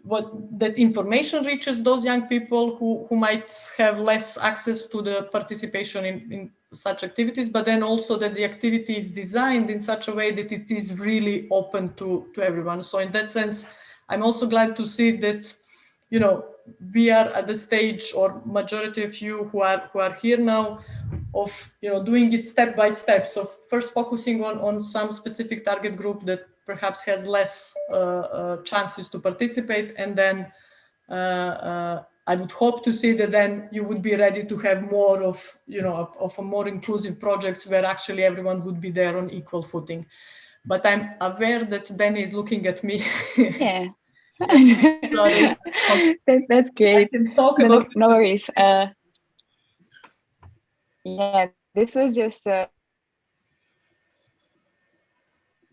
that information reaches those young people who might have less access to the participation in such activities, but then also that the activity is designed in such a way that it is really open to everyone. So in that sense, I'm also glad to see that, you know, we are at the stage, or majority of you who are here now, of, you know, doing it step by step. So first focusing on some specific target group that perhaps has less chances to participate, and then I would hope to see that then you would be ready to have more of, you know, of a more inclusive projects where actually everyone would be there on equal footing. But I'm aware that Danny is looking at me. Yeah. Sorry. That's great. I can talk about no worries. Yeah, this was just a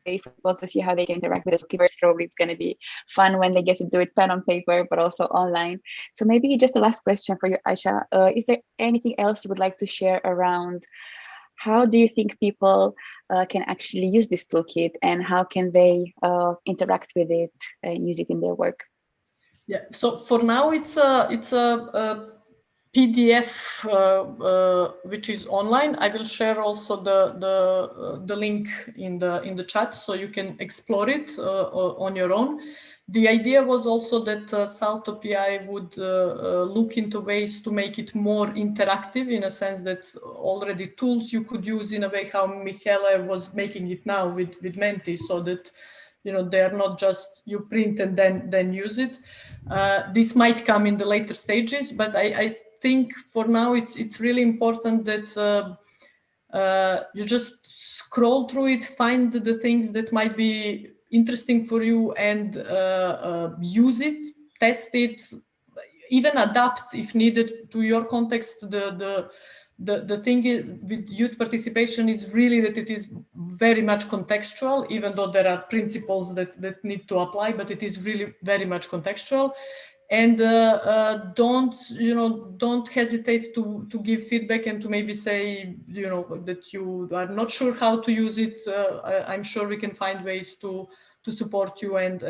way for people to see how they can interact with the keywords. Probably it's going to be fun when they get to do it pen on paper, but also online. So maybe just the last question for you, Aisha. Is there anything else you would like to share around how do you think people can actually use this toolkit, and how can they interact with it and use it in their work? Yeah, so for now it's a PDF which is online. I will share also the link in the chat so you can explore it on your own. The idea was also that SALTO PI would look into ways to make it more interactive, in a sense that already tools you could use in a way how Michele was making it now with Menti, so that, you know, they are not just you print and then use it. This might come in the later stages, but I think for now it's really important that you just scroll through it, find the things that might be interesting for you, and use it, test it, even adapt if needed to your context. The thing is, with youth participation is really that it is very much contextual, even though there are principles that need to apply, but it is really very much contextual. And don't hesitate to give feedback and to maybe say, you know, that you are not sure how to use it. I'm sure we can find ways to support you and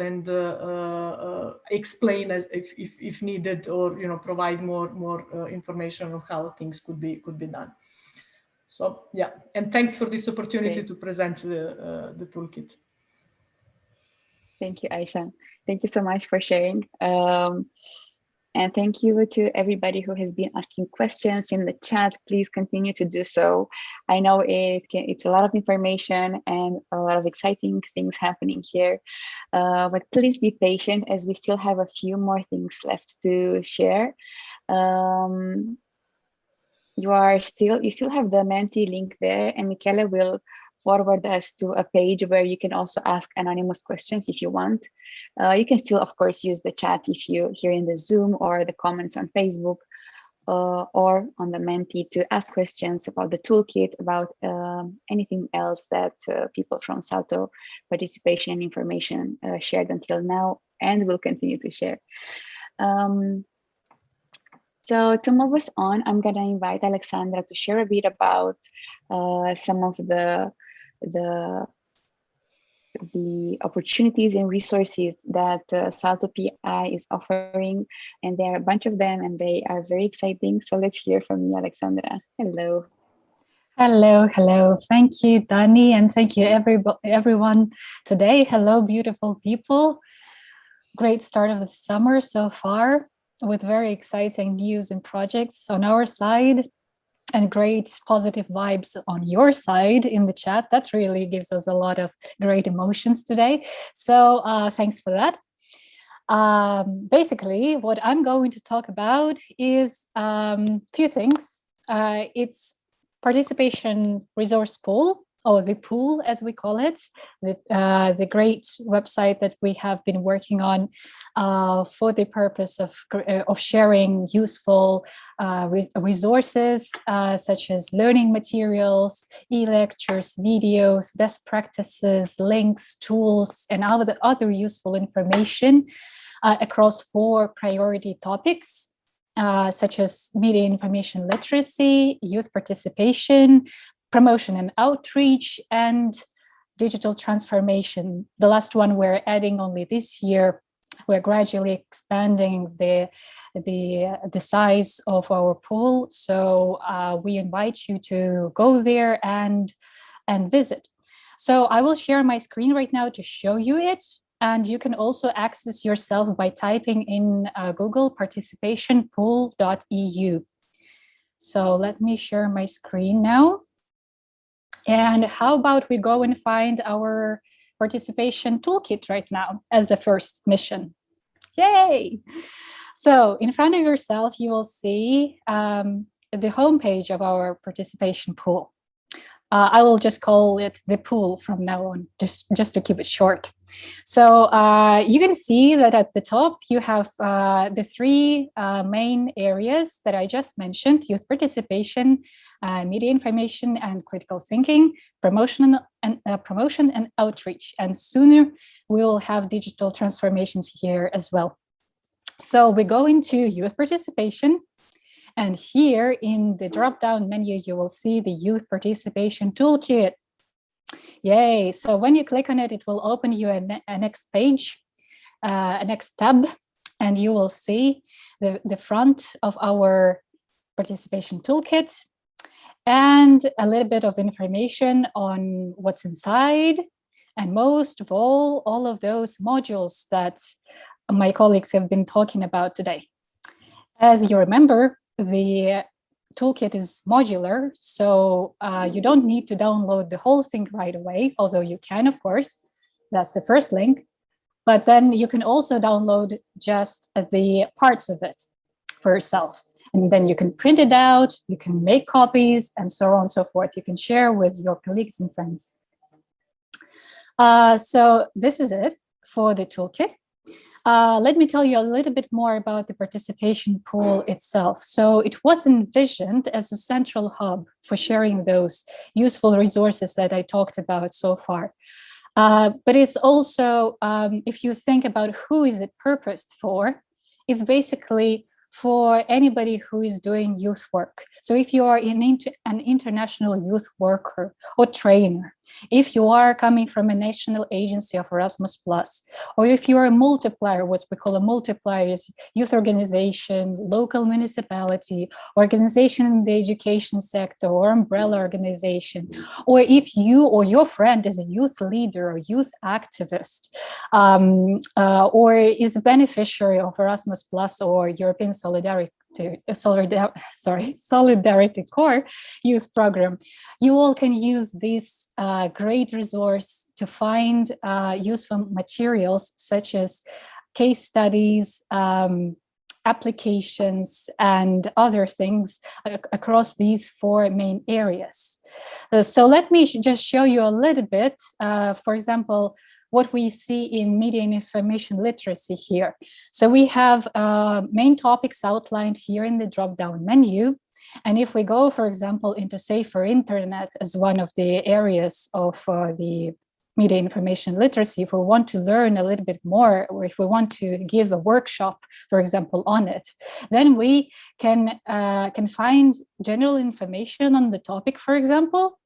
explain as if needed, or, you know, provide more information on how things could be done. So yeah, and thanks for this opportunity to present the toolkit. Thank you, Aisha. Thank you so much for sharing. And thank you to everybody who has been asking questions in the chat. Please continue to do so. I know it's a lot of information and a lot of exciting things happening here, but please be patient as we still have a few more things left to share. You still have the Menti link there, and Michele will forward us to a page where you can also ask anonymous questions if you want. You can still, of course, use the chat if you're here in the Zoom, or the comments on Facebook, or on the Menti to ask questions about the toolkit, about anything else that people from SALTO Participation and Information shared until now and will continue to share. So to move us on, I'm going to invite Alexandra to share a bit about some of the opportunities and resources that SALTO PI is offering, and there are a bunch of them, and they are very exciting. So let's hear from you, Alexandra. Hello. Hello. Thank you, Dani, and thank you everyone today. Hello, beautiful people. Great start of the summer so far, with very exciting news and projects on our side, and great positive vibes on your side in the chat. That really gives us a lot of great emotions today. So thanks for that. Basically, what I'm going to talk about is few things. It's participation resource pool, or the pool as we call it, the great website that we have been working on for the purpose of sharing useful resources such as learning materials, e-lectures, videos, best practices, links, tools, and other useful information across 4 priority topics, such as media information literacy, youth participation, promotion and outreach, and digital transformation. The last one we're adding only this year. We're gradually expanding the size of our pool. So we invite you to go there and visit. So I will share my screen right now to show you it. And you can also access yourself by typing in Google participationpool.eu. So let me share my screen now. And how about we go and find our participation toolkit right now as the first mission? Yay! So in front of yourself, you will see the homepage of our participation pool. I will just call it the pool from now on, just to keep it short. So you can see that at the top, you have the 3 main areas that I just mentioned: youth participation, media information and critical thinking, promotion and outreach. And sooner we will have digital transformations here as well. So we go into youth participation. And here in the drop-down menu, you will see the Youth Participation Toolkit. Yay! So when you click on it, it will open you a next page, a next tab, and you will see the front of our Participation Toolkit and a little bit of information on what's inside, and most of all of those modules that my colleagues have been talking about today. As you remember, the toolkit is modular, so you don't need to download the whole thing right away, although you can, of course. That's the first link. But then you can also download just the parts of it for yourself. And then you can print it out, you can make copies, and so on and so forth. You can share with your colleagues and friends. So this is it for the toolkit. Let me tell you a little bit more about the participation pool itself. So it was envisioned as a central hub for sharing those useful resources that I talked about so far. But it's also, if you think about who is it purposed for, it's basically for anybody who is doing youth work. So if you are an international youth worker or trainer, if you are coming from a national agency of Erasmus+, or if you are a multiplier, what we call a multiplier is youth organization, local municipality, organization in the education sector, or umbrella organization, or if you or your friend is a youth leader or youth activist, or is a beneficiary of Erasmus+ or European Solidarity Corps youth program, you all can use this great resource to find useful materials such as case studies, applications, and other things across these 4 main areas. So let me just show you a little bit, for example, what we see in media and information literacy here. So we have main topics outlined here in the drop-down menu. And if we go, for example, into Safer Internet as one of the areas of the media information literacy, if we want to learn a little bit more, or if we want to give a workshop, for example, on it, then we can find general information on the topic, for example.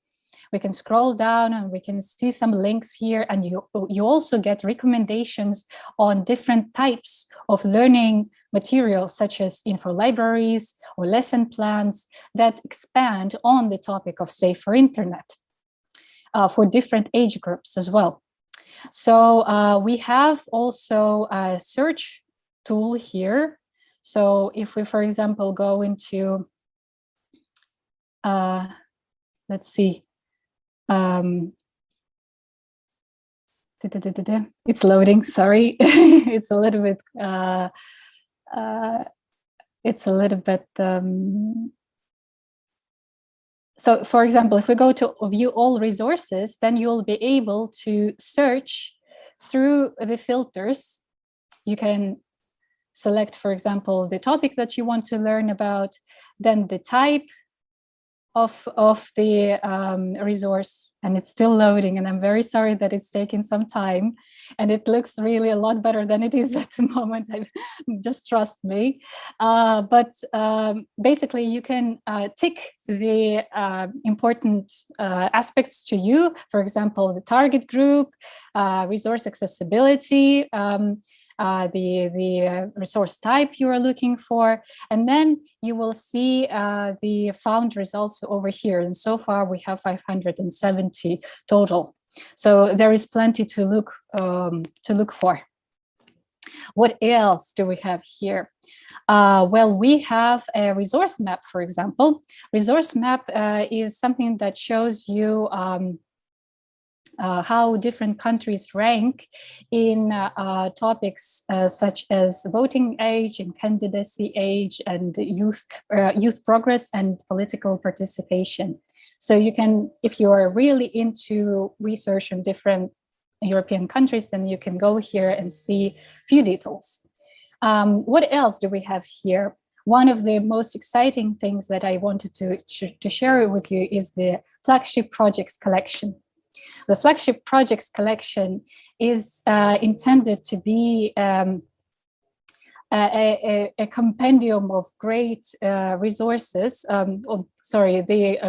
We can scroll down and we can see some links here, and you also get recommendations on different types of learning materials, such as info libraries or lesson plans that expand on the topic of safer internet for different age groups as well. So we have also a search tool here. So if we, for example, go into, let's see, It's loading, sorry. It's a little bit, so for example, if we go to view all resources, then you'll be able to search through the filters. You can select, for example, the topic that you want to learn about, then the type of the resource, and it's still loading, and I'm very sorry that it's taking some time, and it looks really a lot better than it is at the moment. Just trust me. But basically you can tick the important aspects to you, for example, the target group, resource accessibility, the resource type you are looking for, and then you will see the found results over here. And so far we have 570 total. So there is plenty to look for. What else do we have here? Well, we have a resource map, for example. Resource map is something that shows you how different countries rank in topics such as voting age and candidacy age and youth progress and political participation. So you can, if you are really into research on different European countries, then you can go here and see few details. What else do we have here? One of the most exciting things that I wanted to share with you is the Flagship Projects collection. The Flagship Projects collection is intended to be a compendium of great resources,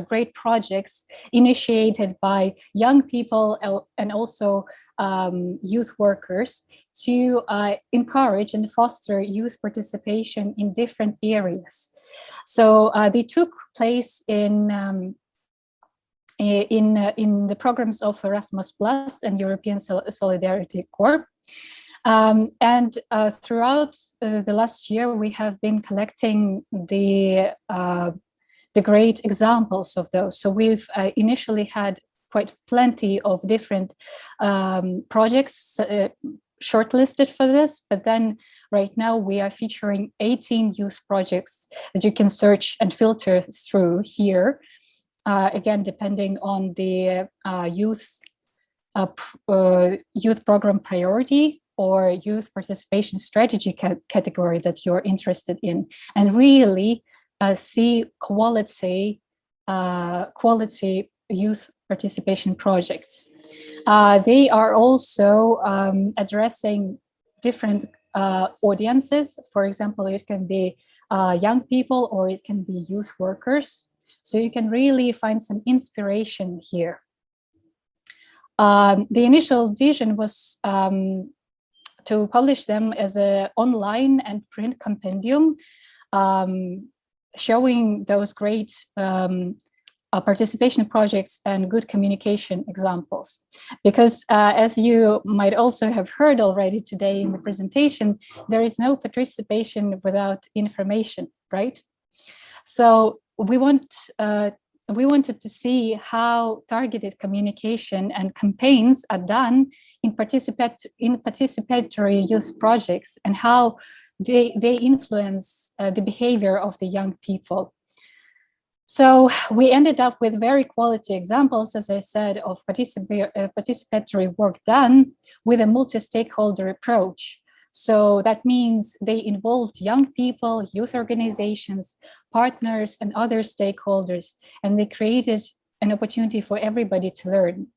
great projects initiated by young people and also youth workers to encourage and foster youth participation in different areas. So they took place in the programs of Erasmus Plus and European Solidarity Corps. And throughout the last year, we have been collecting the great examples of those. So we've initially had quite plenty of different projects shortlisted for this, but then right now we are featuring 18 youth projects that you can search and filter through here. Again, depending on the youth program priority or youth participation strategy category that you're interested in, and really see quality youth participation projects. They are also addressing different audiences. For example, it can be young people or it can be youth workers. So you can really find some inspiration here. The initial vision was to publish them as an online and print compendium, showing those great participation projects and good communication examples. Because as you might also have heard already today in the presentation, there is no participation without information, right? So we wanted to see how targeted communication and campaigns are done in participatory youth projects and how they influence the behavior of the young people. So we ended up with very quality examples, as I said, of participatory work done with a multi-stakeholder approach. So that means they involved young people, youth organizations, partners, and other stakeholders, and they created an opportunity for everybody to learn.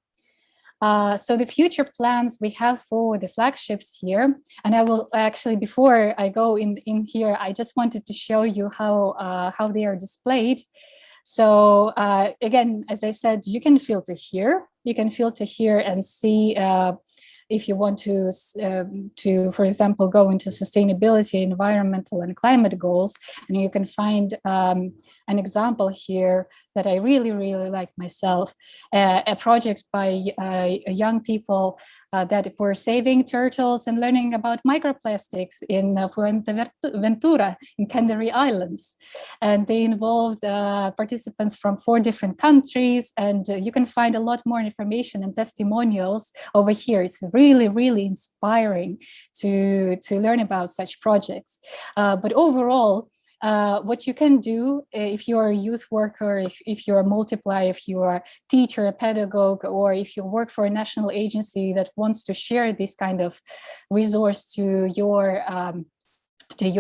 So the future plans we have for the flagships here, and I will actually, before I go in here, I just wanted to show you how they are displayed. So again, as I said, you can filter here. You can filter here and see if you want to, for example, go into sustainability, environmental and climate goals, and you can find an example here that I really, really like myself, a project by young people that were saving turtles and learning about microplastics in Fuerteventura in Canary Islands. And they involved participants from 4 different countries, and you can find a lot more information and testimonials over here. It's really, really inspiring to learn about such projects. But overall, what you can do if you're a youth worker, if you're a multiplier, if you are a teacher, a pedagogue, or if you work for a national agency that wants to share this kind of resource to your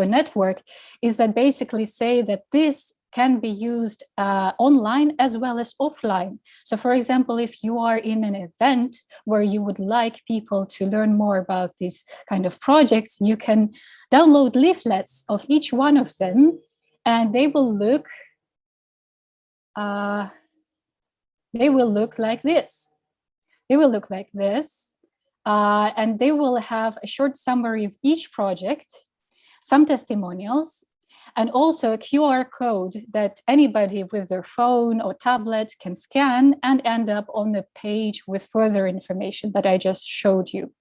network, is that basically say that this can be used online as well as offline. So for example, if you are in an event where you would like people to learn more about these kind of projects, you can download leaflets of each one of them, and they will look like this. They will look like this, and they will have a short summary of each project, some testimonials, and also a QR code that anybody with their phone or tablet can scan and end up on the page with further information that I just showed you.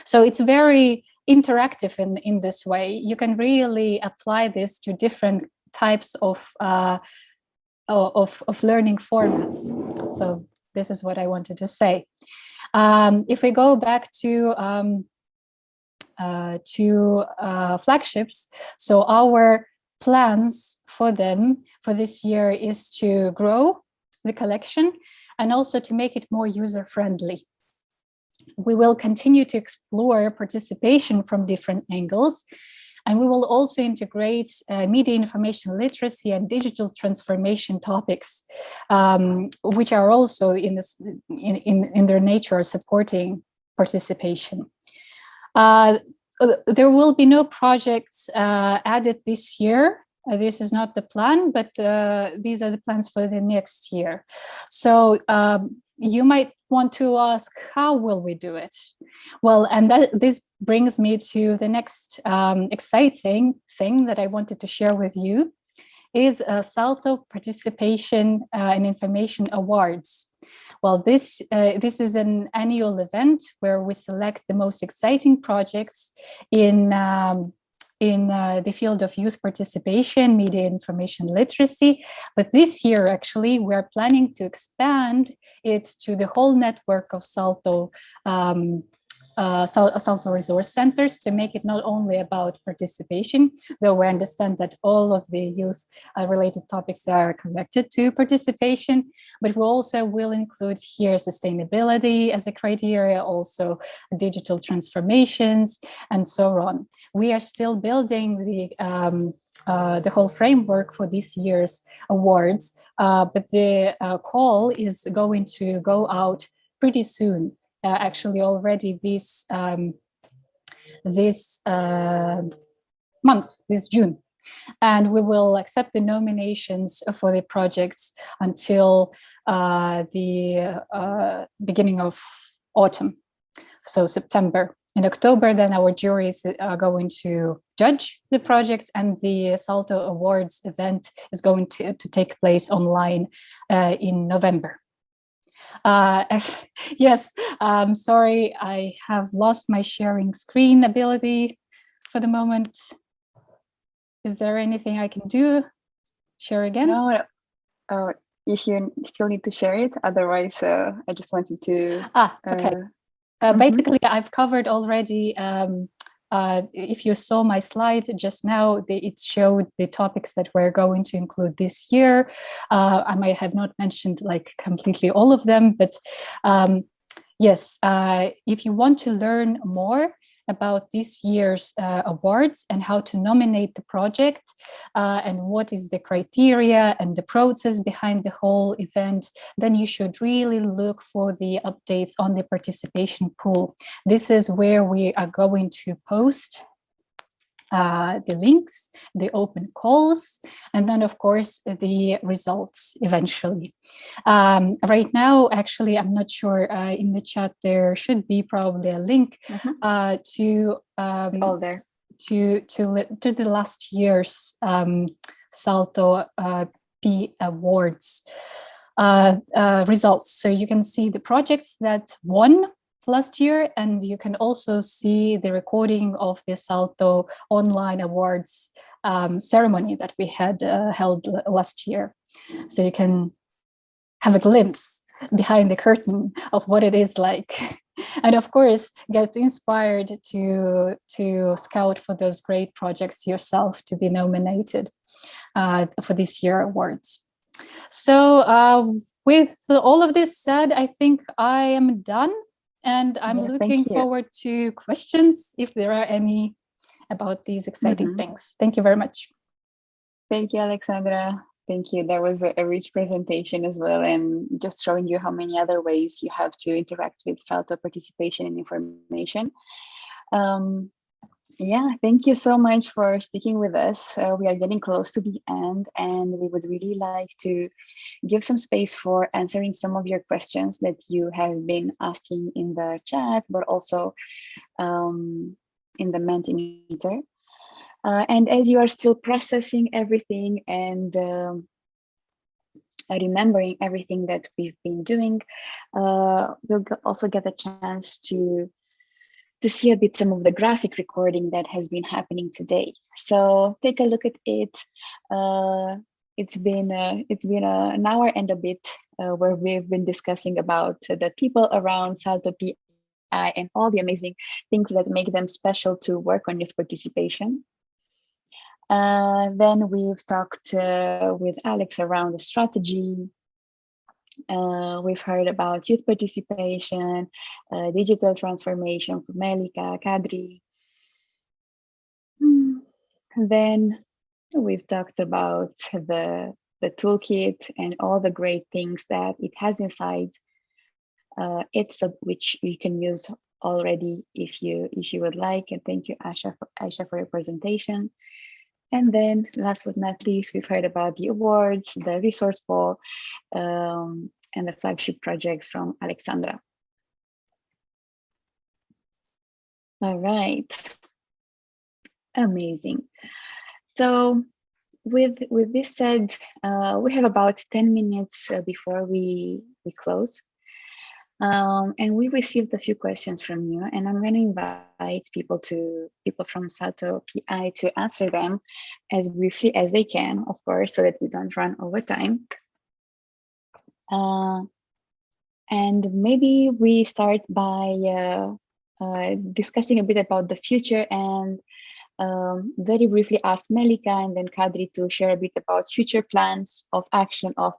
So it's very interactive in this way. You can really apply this to different types of learning formats. So this is what I wanted to say. If we go back to flagships, so our plans for them for this year is to grow the collection and also to make it more user-friendly. We will continue to explore participation from different angles, and we will also integrate media information literacy and digital transformation topics, which are also in their nature supporting participation. There will be no projects added this year. This is not the plan, but these are the plans for the next year. So you might want to ask, how will we do it? Well, and this brings me to the next exciting thing that I wanted to share with you is SALTO Participation and Information Awards. Well, this is an annual event where we select the most exciting projects in the field of youth participation, media information literacy. But this year, actually, we're planning to expand it to the whole network of SALTO SALTO resource centers to make it not only about participation, though we understand that all of the youth related topics are connected to participation, but we also will include here sustainability as a criteria, also digital transformations, and so on. We are still building the whole framework for this year's awards, but the call is going to go out pretty soon. Actually, already this month, this June, and we will accept the nominations for the projects until the beginning of autumn, so September. In October, then our juries are going to judge the projects, and the SALTO Awards event is going to take place online in November. Yes, sorry, I have lost my sharing screen ability for the moment. Is there anything I can do? Share again? No, if you still need to share it, otherwise I just wanted to... okay. Basically, I've covered already, if you saw my slide just now, it showed the topics that we're going to include this year. I might have not mentioned like completely all of them, but yes, if you want to learn more about this year's awards and how to nominate the project and what is the criteria and the process behind the whole event, then you should really look for the updates on the participation pool. This is where we are going to post the links, the open calls, and then of course the results eventually. Right now, actually, I'm not sure, in the chat there should be probably a link to all there. To the last year's SALTO P Awards results. So you can see the projects that won last year, and you can also see the recording of the SALTO online awards ceremony that we had held last year. So you can have a glimpse behind the curtain of what it is like. And of course, get inspired to scout for those great projects yourself to be nominated for this year awards. So with all of this said, I think I am done, and I'm looking forward to questions if there are any about these exciting things. Thank you very much. Thank you, Alexandra. Thank you. That was a rich presentation as well, and just showing you how many other ways you have to interact with SALTO participation and information. Yeah, thank you so much for speaking with us. We are getting close to the end, and we would really like to give some space for answering some of your questions that you have been asking in the chat, but also in the Mentimeter. And as you are still processing everything and remembering everything that we've been doing, we'll also get a chance to see a bit some of the graphic recording that has been happening today. So take a look at it. It's been an hour and a bit where we've been discussing about the people around SALTO PI and all the amazing things that make them special to work on youth participation. Then we've talked with Alex around the strategy. We've heard about youth participation, digital transformation from Melika, Kadri. Then we've talked about the toolkit and all the great things that it has inside it, so which you can use already if you would like. And thank you, Aisha, for your presentation. And then last but not least, we've heard about the awards, the resource poll, and the flagship projects from Alexandra. All right, amazing. So with this said, we have about 10 minutes before we close. And we received a few questions from you, and I'm going to invite people from SALTO PI to answer them as briefly as they can, of course, so that we don't run over time. And maybe we start by discussing a bit about the future, and very briefly ask Melika and then Kadri to share a bit about future plans of action of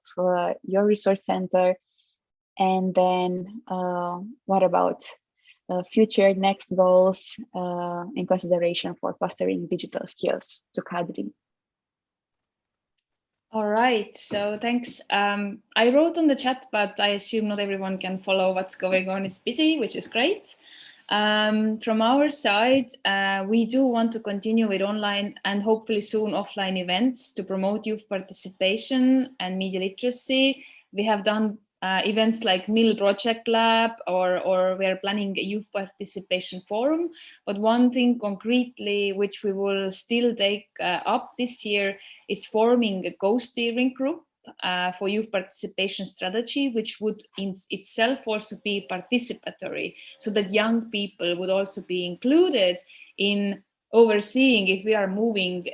your resource center. And then what about future next goals in consideration for fostering digital skills, to Kadri? All right, so thanks. I wrote on the chat, but I assume not everyone can follow what's going on. It's busy, which is great. From our side, we do want to continue with online and hopefully soon offline events to promote youth participation and media literacy. We have done events like MIL Project Lab, or we are planning a youth participation forum. But one thing concretely, which we will still take up this year, is forming a co-steering group for youth participation strategy, which would in itself also be participatory, so that young people would also be included in overseeing if we are moving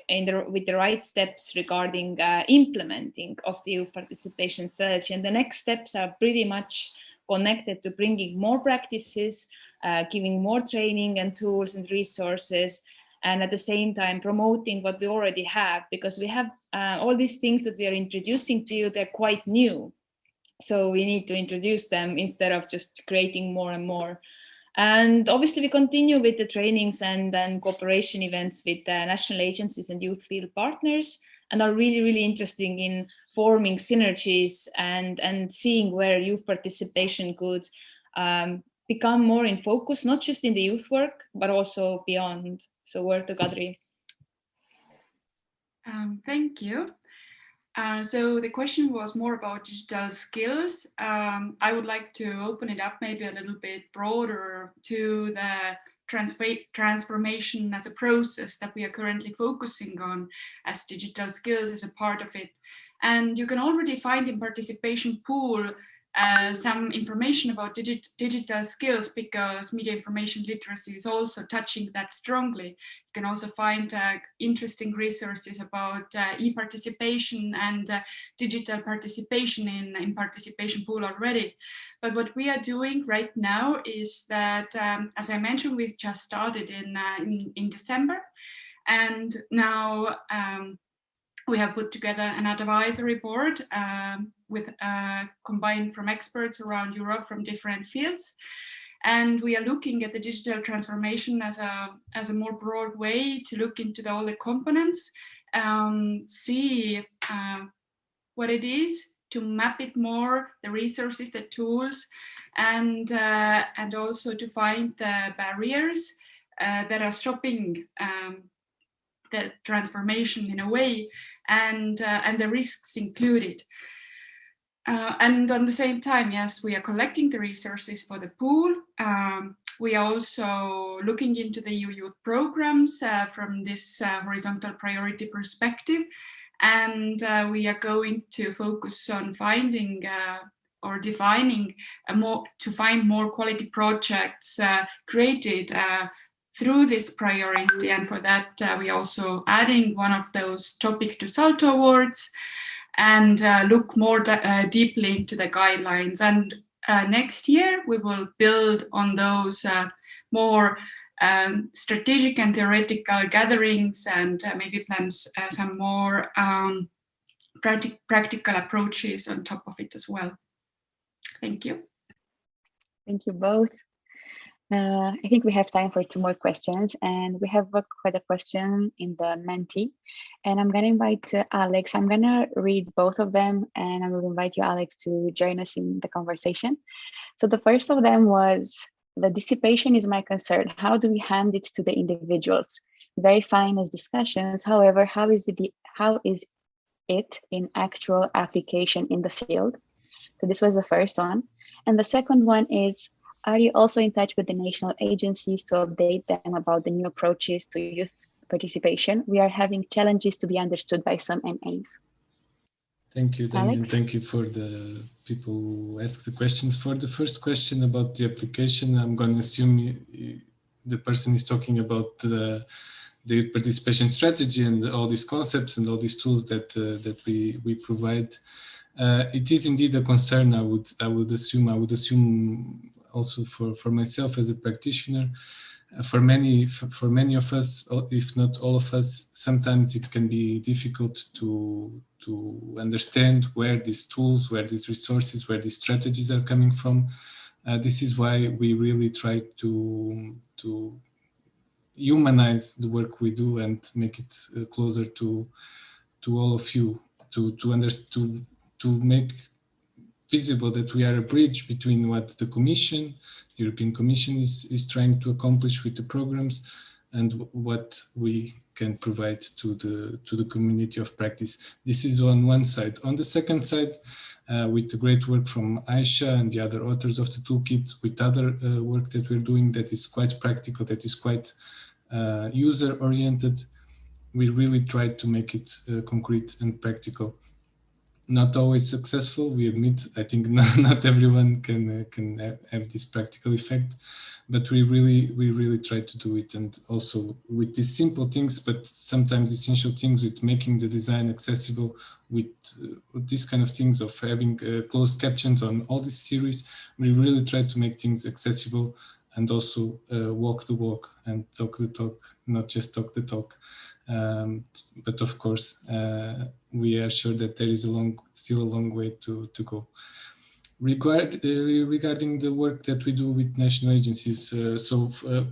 with the right steps regarding implementing of the youth participation strategy. And the next steps are pretty much connected to bringing more practices, giving more training and tools and resources, and at the same time promoting what we already have, because we have all these things that we are introducing to you, they're quite new. So we need to introduce them instead of just creating more and more. And obviously we continue with the trainings and then cooperation events with national agencies and youth field partners, and are really, really interested in forming synergies and seeing where youth participation could become more in focus, not just in the youth work, but also beyond. So word to Kadri. Thank you. So the question was more about digital skills. I would like to open it up maybe a little bit broader to the transformation as a process that we are currently focusing on, as digital skills is a part of it. And you can already find in participation pool some information about digital skills, because media information literacy is also touching that strongly. You can also find interesting resources about e-participation and digital participation in participation pool already. But what we are doing right now is that, as I mentioned, we just started in December, and now we have put together an advisory board with combined from experts around Europe from different fields. And we are looking at the digital transformation as a more broad way to look into all the components, see what it is, to map it more, the resources, the tools, and also to find the barriers that are stopping the transformation in a way, and the risks included. And on the same time, yes, we are collecting the resources for the pool. We are also looking into the EU youth programs from this horizontal priority perspective. And we are going to focus on finding or defining to find more quality projects created through this priority. And for that, we are also adding one of those topics to SALTO awards, and look more deeply into the guidelines. And next year, we will build on those more strategic and theoretical gatherings, and maybe plan some more practical approaches on top of it as well. Thank you. Thank you both. I think we have time for 2 more questions, and we have quite a question in the Menti, and I'm going to invite Alex. I'm going to read both of them, and I will invite you, Alex, to join us in the conversation. So the first of them was, the dissipation is my concern. How do we hand it to the individuals? Very fine as discussions. However, how is it in actual application in the field? So this was the first one. And the second one is, are you also in touch with the national agencies to update them about the new approaches to youth participation? We are having challenges to be understood by some NAs. Thank you, Dani, and Alex? thank you for the people who asked the questions. For the first question about the application, I'm going to assume the person is talking about the youth participation strategy and all these concepts and all these tools that we provide. It is indeed a concern. I would assume also for myself as a practitioner. For many of us, if not all of us, sometimes it can be difficult to understand where these tools, where these resources, where these strategies are coming from. This is why we really try to humanize the work we do and make it closer to all of you, to make visible that we are a bridge between what the Commission, the European Commission is trying to accomplish with the programs and what we can provide to the community of practice. This is on one side. On the second side, with the great work from Aisha and the other authors of the toolkit, with other work that we're doing that is quite practical, that is quite user-oriented, we really try to make it concrete and practical. Not always successful, we admit. I think not everyone can have this practical effect, but we really try to do it. And also with these simple things, but sometimes essential things, with making the design accessible, with these kind of things of having closed captions on all this series, we really try to make things accessible and also walk the walk and talk the talk, not just talk the talk. But of course, we are sure that there is still a long way to go. Regarding the work that we do with national agencies,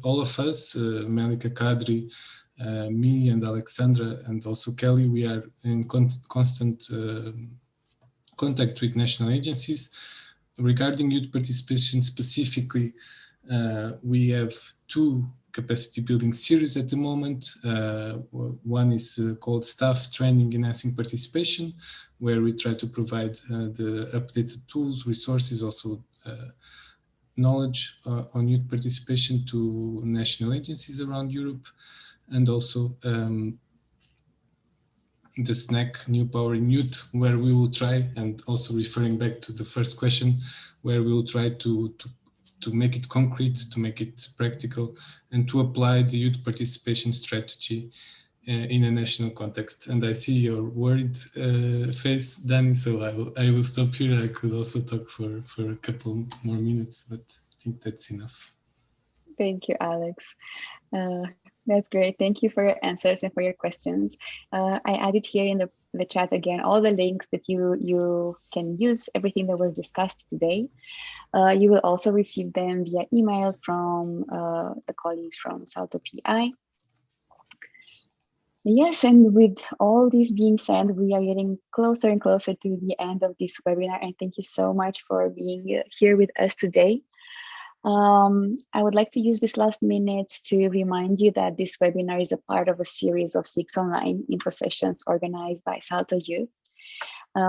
all of us, Melika Kadri, me and Alexandra, and also Kelly, we are in constant contact with national agencies. Regarding youth participation specifically, we have 2 capacity building series at the moment. One is called Staff Training Enhancing Participation, where we try to provide the updated tools, resources, also knowledge on youth participation to national agencies around Europe, and also the snack New Power in Youth, where we will try, and also referring back to the first question, where we will try to make it concrete, to make it practical, and to apply the youth participation strategy in a national context. And I see your worried face, Danny, so I will stop here. I could also talk for a couple more minutes, but I think that's enough. Thank you, Alex. That's great. Thank you for your answers and for your questions. I added here in the chat again all the links that you can use, everything that was discussed today. You will also receive them via email from the colleagues from SALTO PI. Yes, and with all this being said, we are getting closer and closer to the end of this webinar, and thank you so much for being here with us today. I would like to use this last minute to remind you that this webinar is a part of a series of 6 online info sessions organized by SALTO Youth.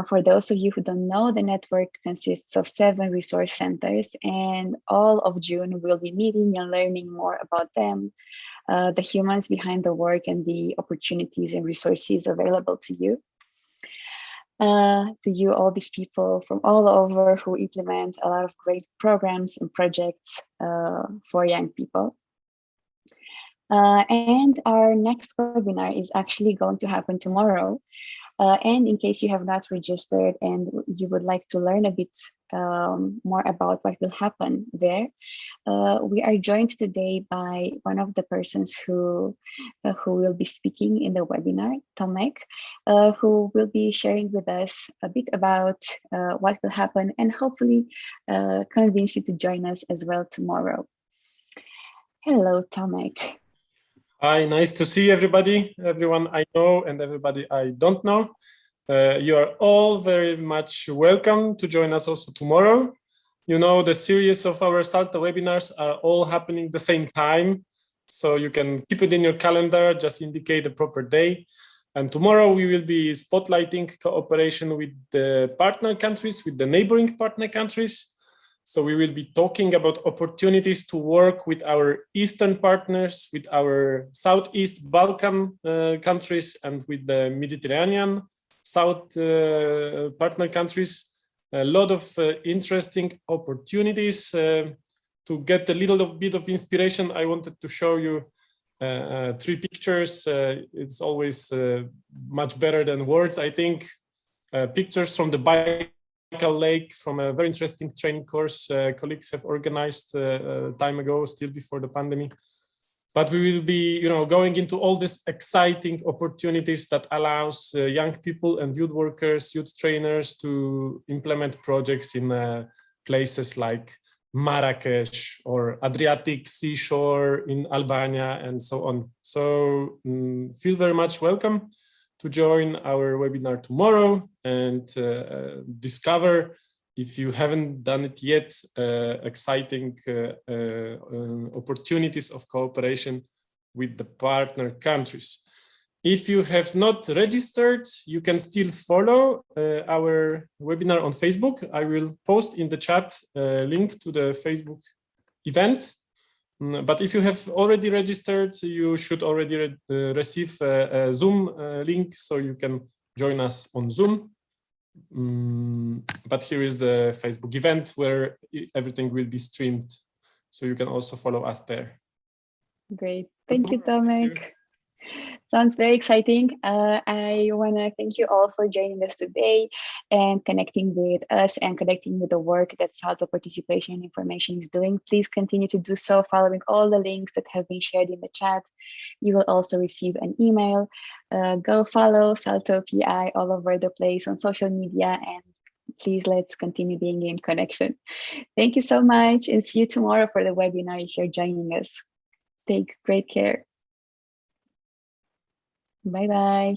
For those of you who don't know, the network consists of 7 resource centers, and all of June we'll be meeting and learning more about them, the humans behind the work, and the opportunities and resources available to you. All these people from all over who implement a lot of great programs and projects for young people. And our next webinar is actually going to happen tomorrow. And in case you have not registered and you would like to learn a bit more about what will happen there, we are joined today by one of the persons who will be speaking in the webinar, Tomek, who will be sharing with us a bit about what will happen and hopefully convince you to join us as well tomorrow. Hello, Tomek. Hi, nice to see everybody, everyone I know and everybody I don't know. You are all very much welcome to join us also tomorrow. You know, the series of our SALTO webinars are all happening the same time, so you can keep it in your calendar, just indicate the proper day. And tomorrow we will be spotlighting cooperation with the partner countries, with the neighboring partner countries. So we will be talking about opportunities to work with our Eastern partners, with our Southeast Balkan countries, and with the Mediterranean South partner countries. A lot of interesting opportunities. To get a little bit of inspiration, I wanted to show you 3 pictures. It's always much better than words, I think. Pictures from the Lake, from a very interesting training course colleagues have organized time ago, still before the pandemic. But we will be, going into all these exciting opportunities that allows young people and youth workers, youth trainers to implement projects in places like Marrakesh or Adriatic seashore in Albania and so on. So feel very much welcome to join our webinar tomorrow and discover, if you haven't done it yet, exciting opportunities of cooperation with the partner countries. If you have not registered, you can still follow our webinar on Facebook. I will post in the chat a link to the Facebook event. But if you have already registered, you should already receive a Zoom link, so you can join us on Zoom. But here is the Facebook event where everything will be streamed, so you can also follow us there. Great. Thank you, Tomek. Sounds very exciting. I want to thank you all for joining us today and connecting with us and connecting with the work that SALTO Participation Information is doing. Please continue to do so, following all the links that have been shared in the chat. You will also receive an email. Go follow SALTO PI all over the place on social media, and please let's continue being in connection. Thank you so much, and see you tomorrow for the webinar if you're joining us. Take great care. Bye-bye.